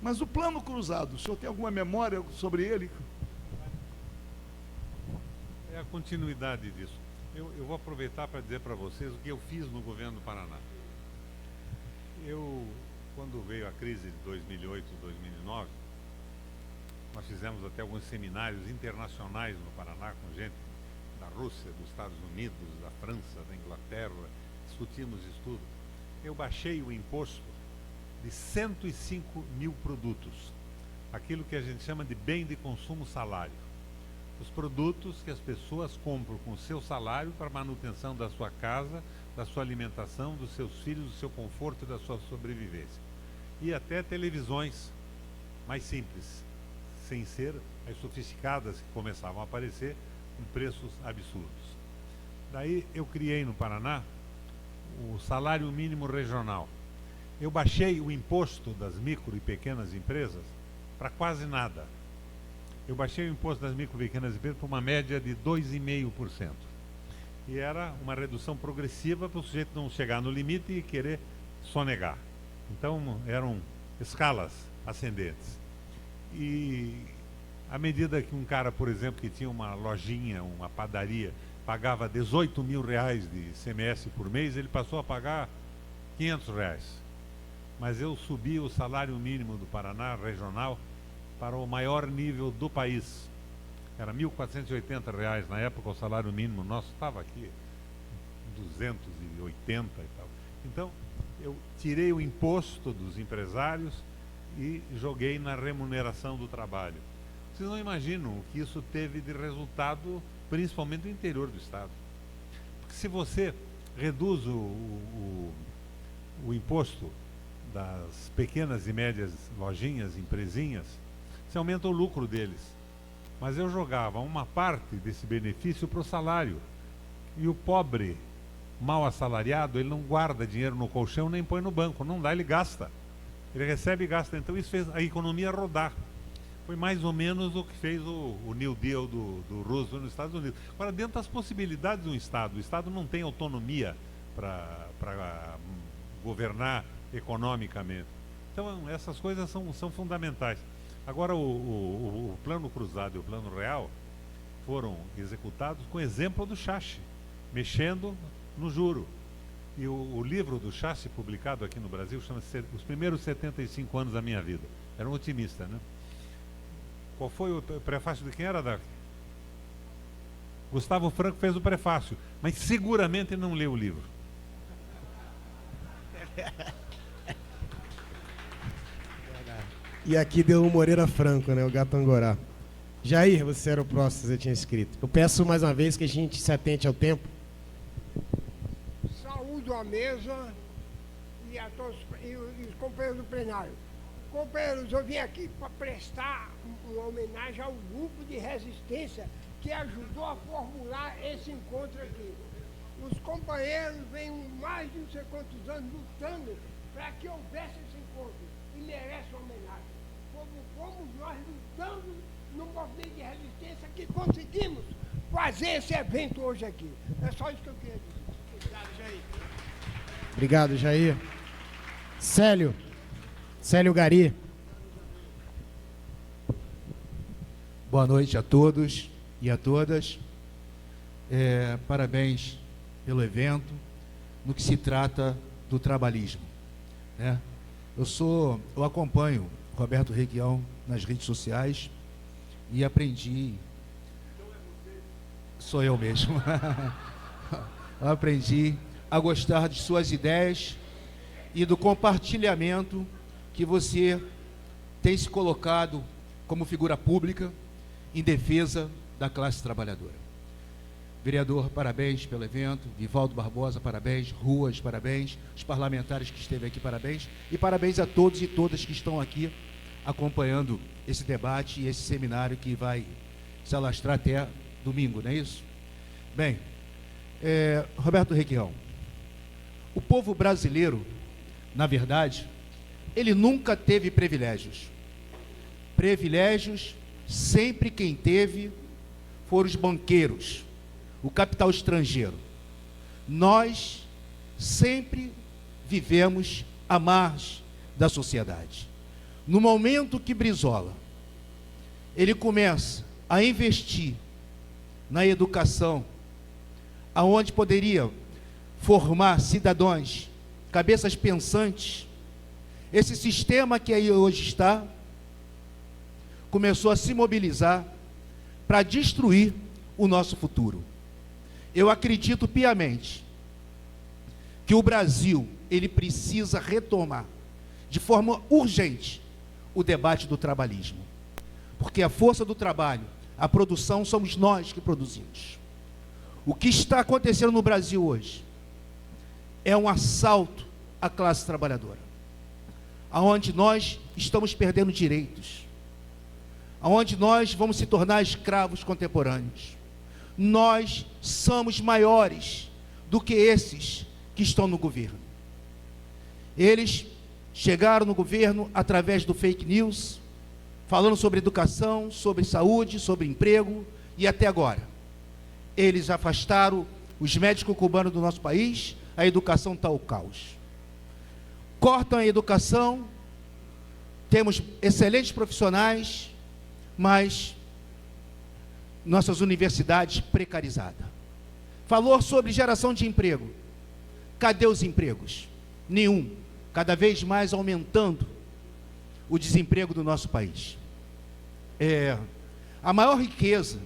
mas o plano cruzado, o senhor tem alguma memória sobre ele? É a continuidade disso. Eu vou aproveitar para dizer para vocês o que eu fiz no governo do Paraná. Quando veio a crise de 2008, 2009, nós fizemos até alguns seminários internacionais no Paraná com gente da Rússia, dos Estados Unidos, da França, da Inglaterra, discutimos isso tudo. Eu baixei o imposto de 105 mil produtos, aquilo que a gente chama de bem de consumo salário. Os produtos que as pessoas compram com o seu salário para manutenção da sua casa, da sua alimentação, dos seus filhos, do seu conforto e da sua sobrevivência. E até televisões mais simples, sem ser as sofisticadas que começavam a aparecer com preços absurdos. Daí eu criei no Paraná o salário mínimo regional. Eu baixei o imposto das micro e pequenas empresas para quase nada. Eu baixei o imposto das micro e pequenas empresas para uma média de 2,5%. E era uma redução progressiva para o sujeito não chegar no limite e querer sonegar. Então, eram escalas ascendentes. E à medida que um cara, por exemplo, que tinha uma lojinha, uma padaria, pagava 18 mil reais de ICMS por mês, ele passou a pagar 500 reais. Mas eu subi o salário mínimo do Paraná regional para o maior nível do país. Era R$ 1.480 na época, o salário mínimo nosso estava aqui, 280 e tal. Então, eu tirei o imposto dos empresários e joguei na remuneração do trabalho. Vocês não imaginam o que isso teve de resultado, principalmente no interior do estado. Porque se você reduz o imposto das pequenas e médias lojinhas, empresinhas, você aumenta o lucro deles. Mas eu jogava uma parte desse benefício para o salário. E o pobre, mal assalariado, ele não guarda dinheiro no colchão nem põe no banco. Não dá, ele gasta. Ele recebe e gasta. Então isso fez a economia rodar. Foi mais ou menos o que fez o New Deal do Roosevelt nos Estados Unidos. Agora, dentro das possibilidades de um Estado, o Estado não tem autonomia para governar economicamente. Então, essas coisas são fundamentais. Agora, o plano cruzado e o plano real foram executados com exemplo do Schacht, mexendo no juro. E o livro do Schacht, publicado aqui no Brasil, chama-se Os Primeiros 75 Anos da Minha Vida. Era um otimista, né? Qual foi o prefácio de quem era, Dark? Gustavo Franco fez o prefácio, mas seguramente não leu o livro. E aqui deu o Moreira Franco, né? O gato angorá. Jair, você era o próximo, você tinha escrito. Eu peço mais uma vez que a gente se atente ao tempo. Saúdo a mesa e a todos e os companheiros do plenário. Companheiros, eu vim aqui para prestar uma homenagem ao grupo de resistência que ajudou a formular esse encontro aqui. Os companheiros vêm mais de não sei quantos anos lutando para que houvesse esse encontro e merece uma homenagem. Como nós lutamos no movimento de resistência que conseguimos fazer esse evento hoje aqui. É só isso que eu queria dizer. Obrigado, Jair. Obrigado, Jair. Célio Gari. Boa noite a todos e a todas. Parabéns pelo evento, no que se trata do trabalhismo, né? Eu acompanho Roberto Requião nas redes sociais e aprendi. Sou eu mesmo. Eu aprendi a gostar de suas ideias e do compartilhamento que você tem se colocado como figura pública em defesa da classe trabalhadora. Vereador, parabéns pelo evento. Vivaldo Barbosa, parabéns. Ruas, parabéns. Os parlamentares que esteve aqui, parabéns. E parabéns a todos e todas que estão aqui acompanhando esse debate e esse seminário que vai se alastrar até domingo, não é isso? Bem, Roberto Requião, o povo brasileiro, na verdade, ele nunca teve privilégios. Privilégios, sempre quem teve foram os banqueiros, o capital estrangeiro. Nós sempre vivemos à margem da sociedade. No momento que Brizola, ele começa a investir na educação, aonde poderia formar cidadãos, cabeças pensantes, esse sistema que aí hoje está, começou a se mobilizar para destruir o nosso futuro. Eu acredito piamente que o Brasil, ele precisa retomar de forma urgente o debate do trabalhismo. Porque a força do trabalho, a produção, somos nós que produzimos. O que está acontecendo no Brasil hoje é um assalto à classe trabalhadora, aonde nós estamos perdendo direitos, aonde nós vamos se tornar escravos contemporâneos. Nós somos maiores do que esses que estão no governo. Eles chegaram no governo através do fake news, falando sobre educação, sobre saúde, sobre emprego, e até agora eles afastaram os médicos cubanos do nosso país. A educação está ao caos. Cortam a educação, temos excelentes profissionais, mas nossas universidades precarizadas. Falou sobre geração de emprego. Cadê os empregos? Nenhum. Cada vez mais aumentando o desemprego do nosso país. A maior riqueza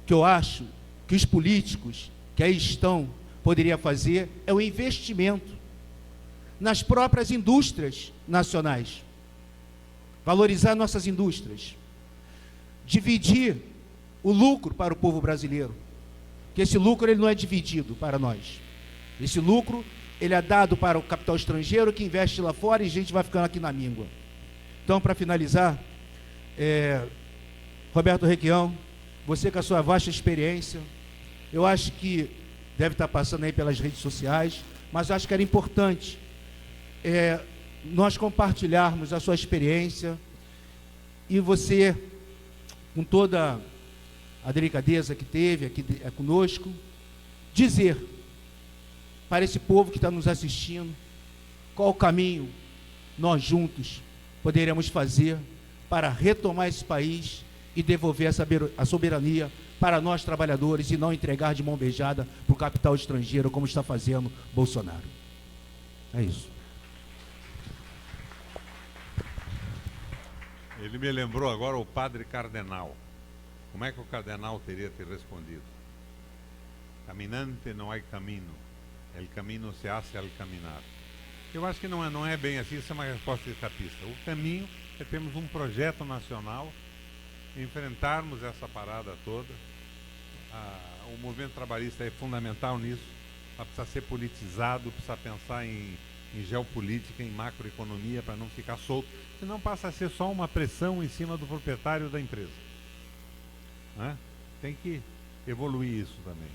que eu acho que os políticos que aí estão poderiam fazer é o investimento nas próprias indústrias nacionais. Valorizar nossas indústrias. Dividir o lucro para o povo brasileiro. Que esse lucro ele não é dividido para nós. Esse lucro ele é dado para o capital estrangeiro que investe lá fora e a gente vai ficando aqui na míngua. Então, para finalizar, Roberto Requião, você com a sua vasta experiência, eu acho que deve estar passando aí pelas redes sociais, mas acho que era importante nós compartilharmos a sua experiência e você, com toda a delicadeza que teve aqui conosco, dizer para esse povo que está nos assistindo qual o caminho nós juntos poderemos fazer para retomar esse país e devolver a soberania para nós trabalhadores e não entregar de mão beijada para o capital estrangeiro, como está fazendo Bolsonaro. É isso. Ele me lembrou agora o padre cardenal. Como é que o cardenal teria te respondido? Caminante não há caminho, el camino se hace al caminar. Eu acho que não é bem assim, isso é uma resposta escapista. O caminho é termos um projeto nacional, enfrentarmos essa parada toda. O movimento trabalhista é fundamental nisso, mas precisa ser politizado, precisa pensar em geopolítica, em macroeconomia, para não ficar solto, senão passa a ser só uma pressão em cima do proprietário da empresa. Né? Tem que evoluir isso também.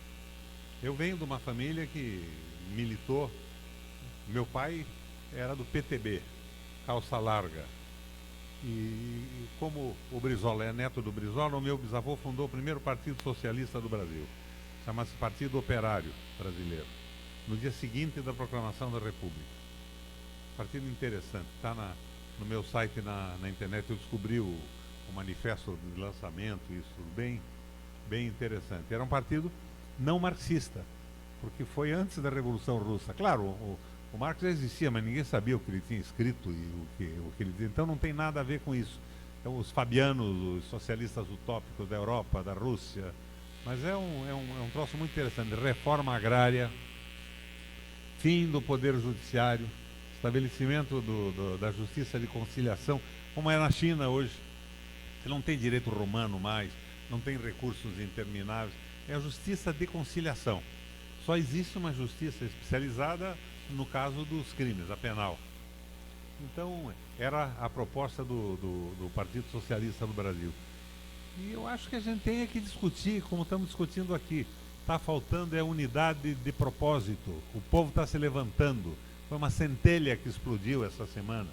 Eu venho de uma família que militou. Meu pai era do PTB, calça larga. E como o Brizola é neto do Brizola, o meu bisavô fundou o primeiro partido socialista do Brasil. Chama-se Partido Operário Brasileiro. No dia seguinte da proclamação da República. Partido interessante. Está no meu site na internet, eu descobri o manifesto de lançamento, isso bem interessante. Era um partido não marxista, porque foi antes da Revolução Russa. Claro, o Marx já existia, mas ninguém sabia o que ele tinha escrito e o que ele dizia. Então não tem nada a ver com isso. Então os fabianos, os socialistas utópicos da Europa, da Rússia. Mas é um troço muito interessante. Reforma agrária, fim do poder judiciário, estabelecimento da justiça de conciliação, como é na China hoje. Você não tem direito romano mais, não tem recursos intermináveis. É a justiça de conciliação. Só existe uma justiça especializada no caso dos crimes, a penal. Então, era a proposta do Partido Socialista do Brasil. E eu acho que a gente tem que discutir, como estamos discutindo aqui. Está faltando unidade de propósito. O povo está se levantando. Foi uma centelha que explodiu essa semana.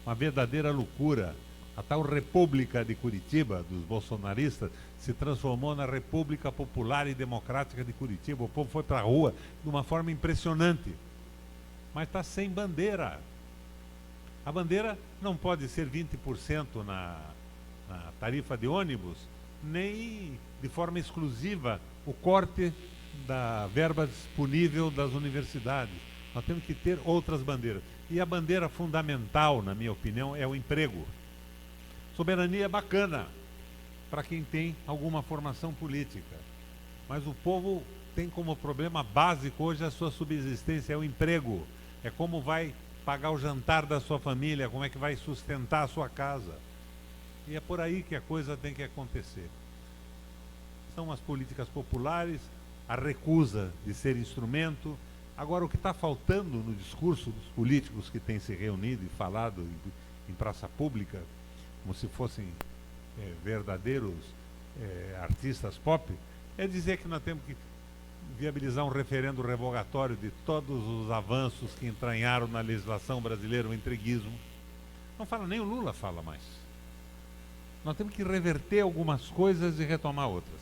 Uma verdadeira loucura. A tal República de Curitiba, dos bolsonaristas, se transformou na República Popular e Democrática de Curitiba. O povo foi para a rua de uma forma impressionante. Mas está sem bandeira. A bandeira não pode ser 20% na tarifa de ônibus, nem de forma exclusiva o corte da verba disponível das universidades. Nós temos que ter outras bandeiras. E a bandeira fundamental, na minha opinião, é o emprego. Soberania é bacana para quem tem alguma formação política. Mas o povo tem como problema básico hoje a sua subsistência, é o emprego. É como vai pagar o jantar da sua família, como é que vai sustentar a sua casa. E é por aí que a coisa tem que acontecer. São as políticas populares, a recusa de ser instrumento. Agora, o que está faltando no discurso dos políticos que têm se reunido e falado em praça pública, como se fossem verdadeiros artistas pop, é dizer que nós temos que viabilizar um referendo revogatório de todos os avanços que entranharam na legislação brasileira o entreguismo. Não fala, nem o Lula fala mais. Nós temos que reverter algumas coisas e retomar outras.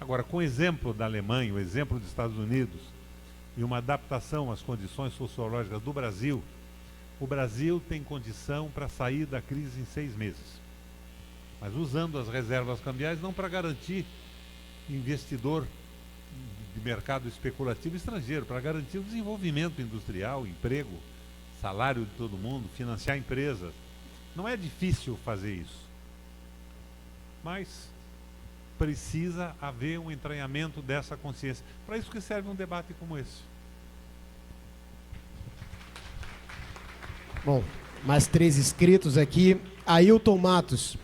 Agora, com o exemplo da Alemanha, o exemplo dos Estados Unidos e uma adaptação às condições sociológicas do Brasil, o Brasil tem condição para sair da crise em 6 meses. Mas usando as reservas cambiais não para garantir investidor de mercado especulativo estrangeiro, para garantir o desenvolvimento industrial, emprego, salário de todo mundo, financiar empresas. Não é difícil fazer isso. Mas precisa haver um entranhamento dessa consciência. Para isso que serve um debate como esse. Bom, mais 3 inscritos aqui. Ailton Matos.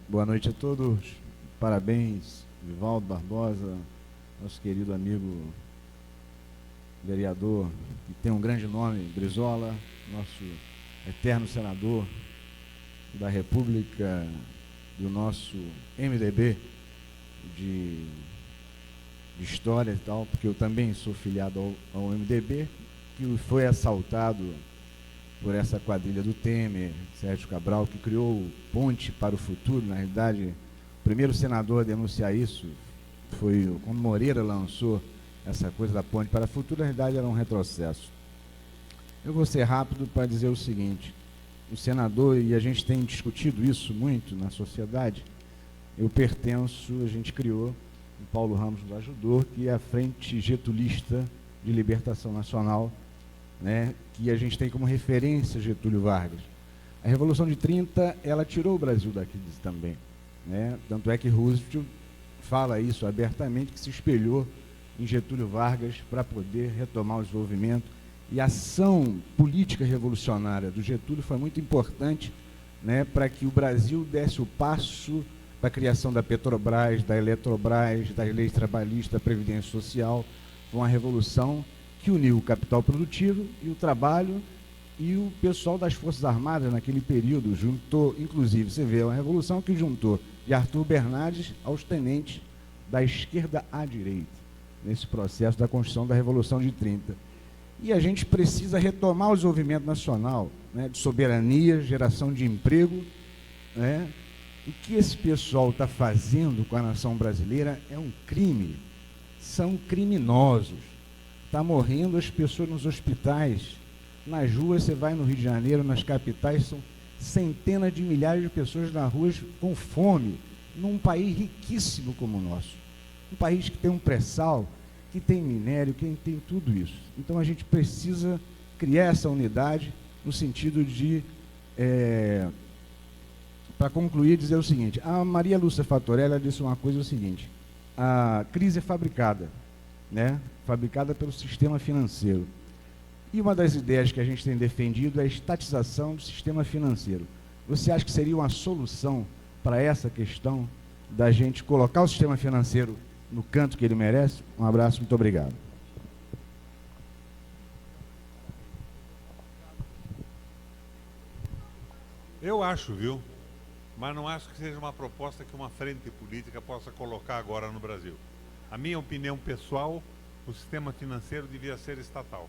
Boa noite a todos. Parabéns, Vivaldo Barbosa, nosso querido amigo vereador que tem um grande nome, Brizola, nosso eterno senador da República, do nosso MDB de História e tal, porque eu também sou filiado ao MDB, que foi assaltado por essa quadrilha do Temer, Sérgio Cabral, que criou o Ponte para o Futuro. Na realidade, o primeiro senador a denunciar isso foi quando Moreira lançou essa coisa da Ponte para o Futuro. Na realidade, era um retrocesso. Eu vou ser rápido para dizer o seguinte: o senador, e a gente tem discutido isso muito na sociedade, eu pertenço, a gente criou, o Paulo Ramos nos ajudou, que é a Frente Getulista de Libertação Nacional, né, que a gente tem como referência Getúlio Vargas. A Revolução de 30, ela tirou o Brasil da crise também, né? Tanto é que Roosevelt fala isso abertamente, que se espelhou em Getúlio Vargas para poder retomar o desenvolvimento. E a ação política revolucionária do Getúlio foi muito importante, né, para que o Brasil desse o passo para a criação da Petrobras, da Eletrobras, das leis trabalhistas, da Previdência Social. Foi uma revolução que uniu o capital produtivo e o trabalho e o pessoal das Forças Armadas naquele período. Juntou, inclusive, você vê, uma revolução que juntou de Arthur Bernardes aos tenentes da esquerda à direita, nesse processo da construção da Revolução de 30. E a gente precisa retomar o desenvolvimento nacional, né, de soberania, geração de emprego, né? O que esse pessoal está fazendo com a nação brasileira é um crime. São criminosos. Está morrendo as pessoas nos hospitais. Nas ruas, você vai no Rio de Janeiro, nas capitais, são centenas de milhares de pessoas nas ruas com fome, num país riquíssimo como o nosso. Um país que tem um pré-sal, que tem minério, que tem tudo isso. Então a gente precisa criar essa unidade no sentido de, para concluir, dizer o seguinte: a Maria Lúcia Fatorella disse uma coisa, o seguinte: a crise é fabricada, né? Fabricada pelo sistema financeiro. E uma das ideias que a gente tem defendido é a estatização do sistema financeiro. Você acha que seria uma solução para essa questão da gente colocar o sistema financeiro no canto que ele merece? Um abraço, muito obrigado. Eu acho, viu? Mas não acho que seja uma proposta que uma frente política possa colocar agora no Brasil. A minha opinião pessoal, o sistema financeiro devia ser estatal.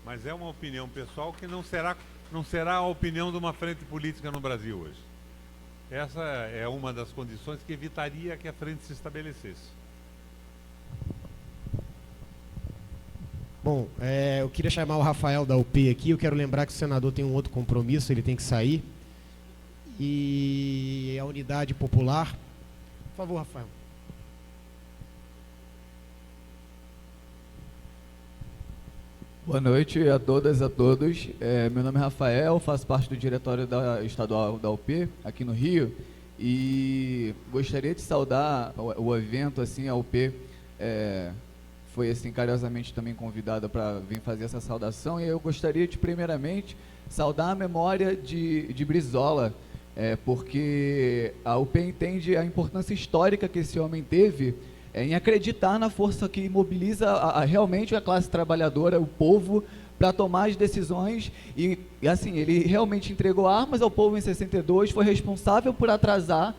Mas é uma opinião pessoal que não será a opinião de uma frente política no Brasil hoje. Essa é uma das condições que evitaria que a frente se estabelecesse. Bom, eu queria chamar o Rafael da UP aqui. Eu quero lembrar que o senador tem um outro compromisso, ele tem que sair. E a Unidade Popular. Por favor, Rafael. Boa noite a todas e a todos. Meu nome é Rafael, faço parte do diretório estadual da UP, aqui no Rio, e gostaria de saudar o evento, assim, a UP foi, assim, carinhosamente também convidada para vir fazer essa saudação, e eu gostaria de, primeiramente, saudar a memória de Brizola, porque a UP entende a importância histórica que esse homem teve em acreditar na força que mobiliza realmente a classe trabalhadora, o povo, para tomar as decisões. E assim, ele realmente entregou armas ao povo em 62, foi responsável por atrasar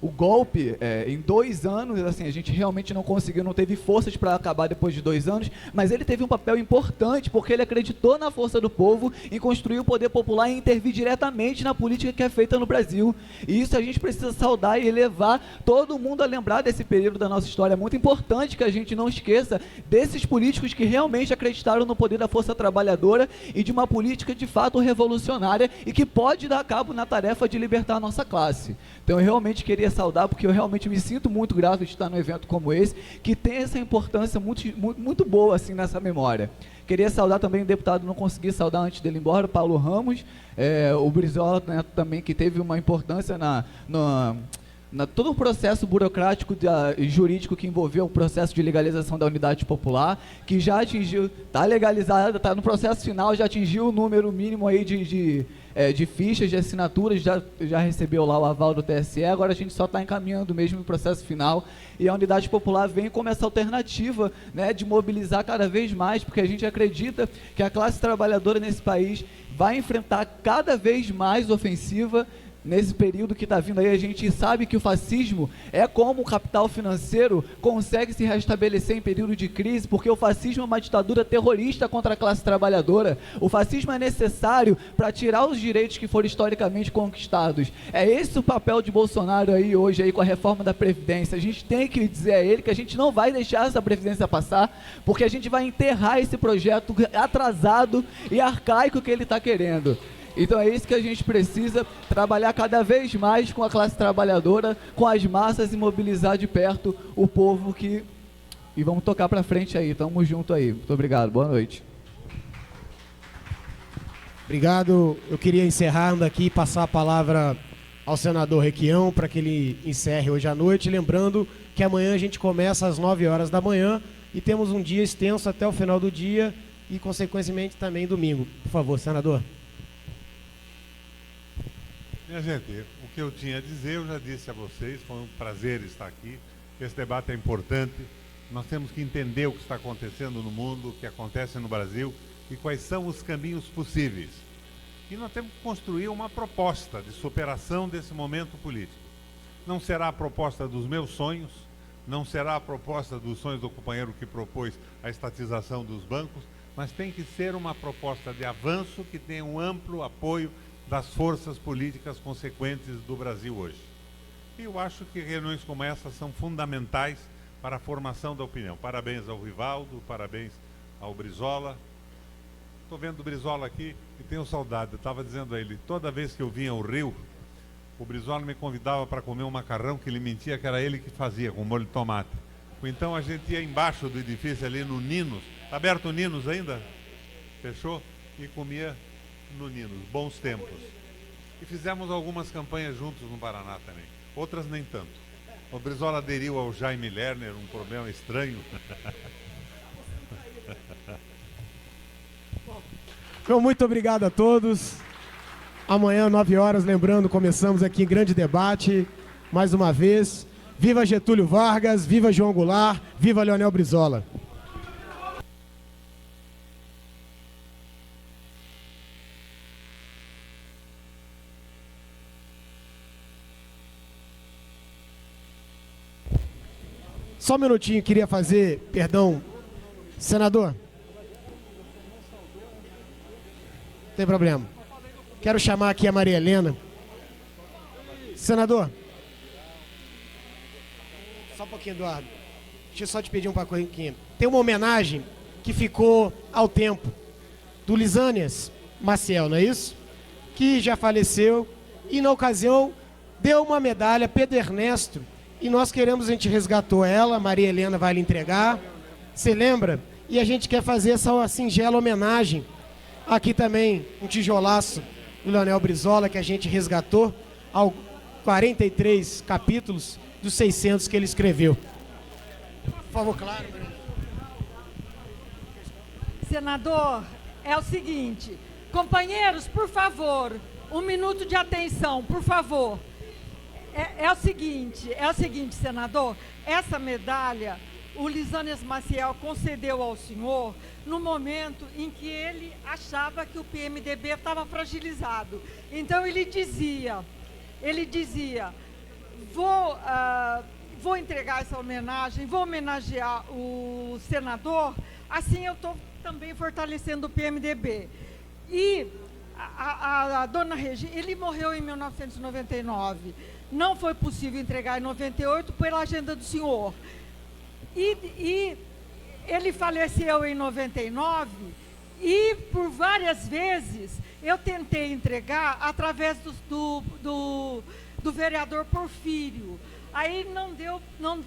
o golpe em 2 anos. Assim, a gente realmente não conseguiu, não teve forças para acabar depois de 2 anos, mas ele teve um papel importante, porque ele acreditou na força do povo em construir o poder popular e intervir diretamente na política que é feita no Brasil. E isso a gente precisa saudar e levar todo mundo a lembrar desse período da nossa história. É muito importante que a gente não esqueça desses políticos que realmente acreditaram no poder da força trabalhadora e de uma política de fato revolucionária e que pode dar cabo na tarefa de libertar a nossa classe. Então eu realmente queria saudar, porque eu realmente me sinto muito grato de estar num evento como esse, que tem essa importância muito boa, assim, nessa memória. Queria saudar também o deputado, não consegui saudar antes dele ir embora, o Paulo Ramos, o Brizola, né, também, que teve uma importância todo o processo burocrático e jurídico que envolveu o processo de legalização da unidade popular, que já atingiu, está legalizada, está no processo final, já atingiu o número mínimo aí de fichas, de assinaturas, já recebeu lá o aval do TSE, agora a gente só está encaminhando mesmo o processo final, e a unidade popular vem como essa alternativa, né, de mobilizar cada vez mais, porque a gente acredita que a classe trabalhadora nesse país vai enfrentar cada vez mais ofensiva. Nesse período que está vindo aí, a gente sabe que o fascismo é como o capital financeiro consegue se restabelecer em período de crise, porque o fascismo é uma ditadura terrorista contra a classe trabalhadora. O fascismo é necessário para tirar os direitos que foram historicamente conquistados. É esse o papel de Bolsonaro aí hoje aí com a reforma da Previdência. A gente tem que dizer a ele que a gente não vai deixar essa Previdência passar, porque a gente vai enterrar esse projeto atrasado e arcaico que ele está querendo. Então é isso que a gente precisa, trabalhar cada vez mais com a classe trabalhadora, com as massas e mobilizar de perto o povo e vamos tocar para frente aí, tamo junto aí. Muito obrigado, boa noite. Obrigado, eu queria encerrando aqui e passar a palavra ao senador Requião para que ele encerre hoje à noite, lembrando que amanhã a gente começa às 9 horas da manhã e temos um dia extenso até o final do dia e consequentemente também domingo. Por favor, senador. Minha gente, o que eu tinha a dizer, eu já disse a vocês, foi um prazer estar aqui. Esse debate é importante. Nós temos que entender o que está acontecendo no mundo, o que acontece no Brasil e quais são os caminhos possíveis. E nós temos que construir uma proposta de superação desse momento político. Não será a proposta dos meus sonhos, não será a proposta dos sonhos do companheiro que propôs a estatização dos bancos, mas tem que ser uma proposta de avanço que tenha um amplo apoio das forças políticas consequentes do Brasil hoje. E eu acho que reuniões como essa são fundamentais para a formação da opinião. Parabéns ao Rivaldo, parabéns ao Brizola. Estou vendo o Brizola aqui e tenho saudade. Eu estava dizendo a ele, toda vez que eu vinha ao Rio, o Brizola me convidava para comer um macarrão que ele mentia que era ele que fazia, com molho de tomate. Então a gente ia embaixo do edifício ali no Ninos. Está aberto o Ninos ainda? Fechou? E comia no Ninos, bons tempos. E fizemos algumas campanhas juntos no Paraná também, outras nem tanto. O Brizola aderiu ao Jaime Lerner, um problema estranho. Então, muito obrigado a todos. Amanhã, 9 horas, lembrando, começamos aqui grande debate, mais uma vez. Viva Getúlio Vargas, viva João Goulart, viva Leonel Brizola. Só um minutinho, queria fazer, perdão, senador. Não tem problema. Quero chamar aqui a Maria Helena. Senador. Só um pouquinho, Eduardo. Deixa eu só te pedir um pouquinho. Tem uma homenagem que ficou ao tempo do Lisânias Maciel, não é isso? Que já faleceu e na ocasião deu uma medalha, Pedro Ernesto. E nós queremos, a gente resgatou ela, Maria Helena vai lhe entregar, você lembra? E a gente quer fazer essa singela homenagem. Aqui também um tijolaço do Leonel Brizola, que a gente resgatou, ao 43 capítulos dos 600 que ele escreveu. Por favor, claro. Senador, é o seguinte, companheiros, por favor, um minuto de atenção, por favor. É o seguinte, senador, essa medalha o Lisânias Maciel concedeu ao senhor no momento em que ele achava que o PMDB estava fragilizado. Então ele dizia, vou entregar essa homenagem, vou homenagear o senador, assim eu estou também fortalecendo o PMDB. E a dona Regina, ele morreu em 1999, não foi possível entregar em 98 pela agenda do senhor. E ele faleceu em 99 e por várias vezes eu tentei entregar através do vereador Porfírio. Aí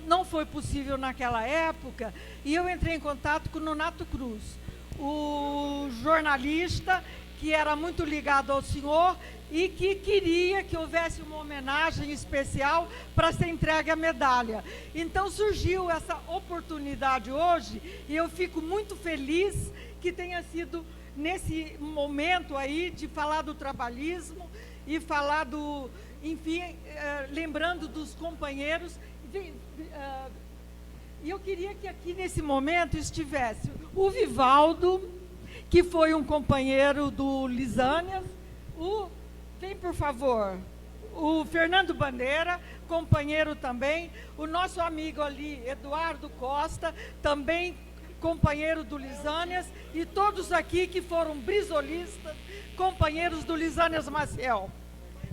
não foi possível naquela época e eu entrei em contato com o Nonato Cruz, o jornalista que era muito ligado ao senhor e que queria que houvesse uma homenagem especial para ser entregue a medalha. Então surgiu essa oportunidade hoje e eu fico muito feliz que tenha sido nesse momento aí de falar do trabalhismo e falar do, enfim, lembrando dos companheiros. E eu queria que aqui nesse momento estivesse o Vivaldo, que foi um companheiro do Lisânias, vem por favor, o Fernando Bandeira, companheiro também, o nosso amigo ali, Eduardo Costa, também companheiro do Lisânias, e todos aqui que foram brisolistas, companheiros do Lisânias Maciel.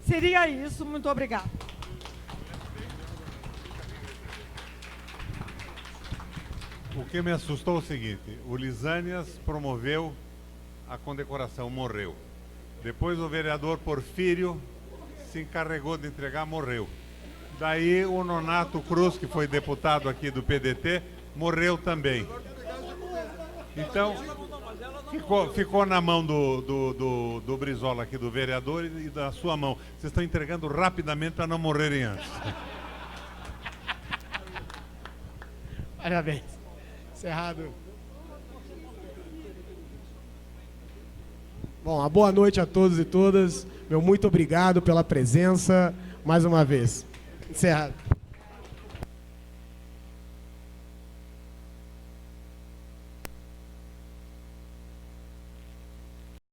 Seria isso, muito obrigada. O que me assustou é o seguinte, o Lisânias promoveu a condecoração, morreu. Depois o vereador Porfírio se encarregou de entregar, morreu. Daí o Nonato Cruz, que foi deputado aqui do PDT, morreu também. Então, ficou na mão do Brizola aqui, do vereador, e da sua mão. Vocês estão entregando rapidamente para não morrerem antes. Parabéns. Encerrado. Bom, uma boa noite a todos e todas. Meu muito obrigado pela presença mais uma vez. Encerrado.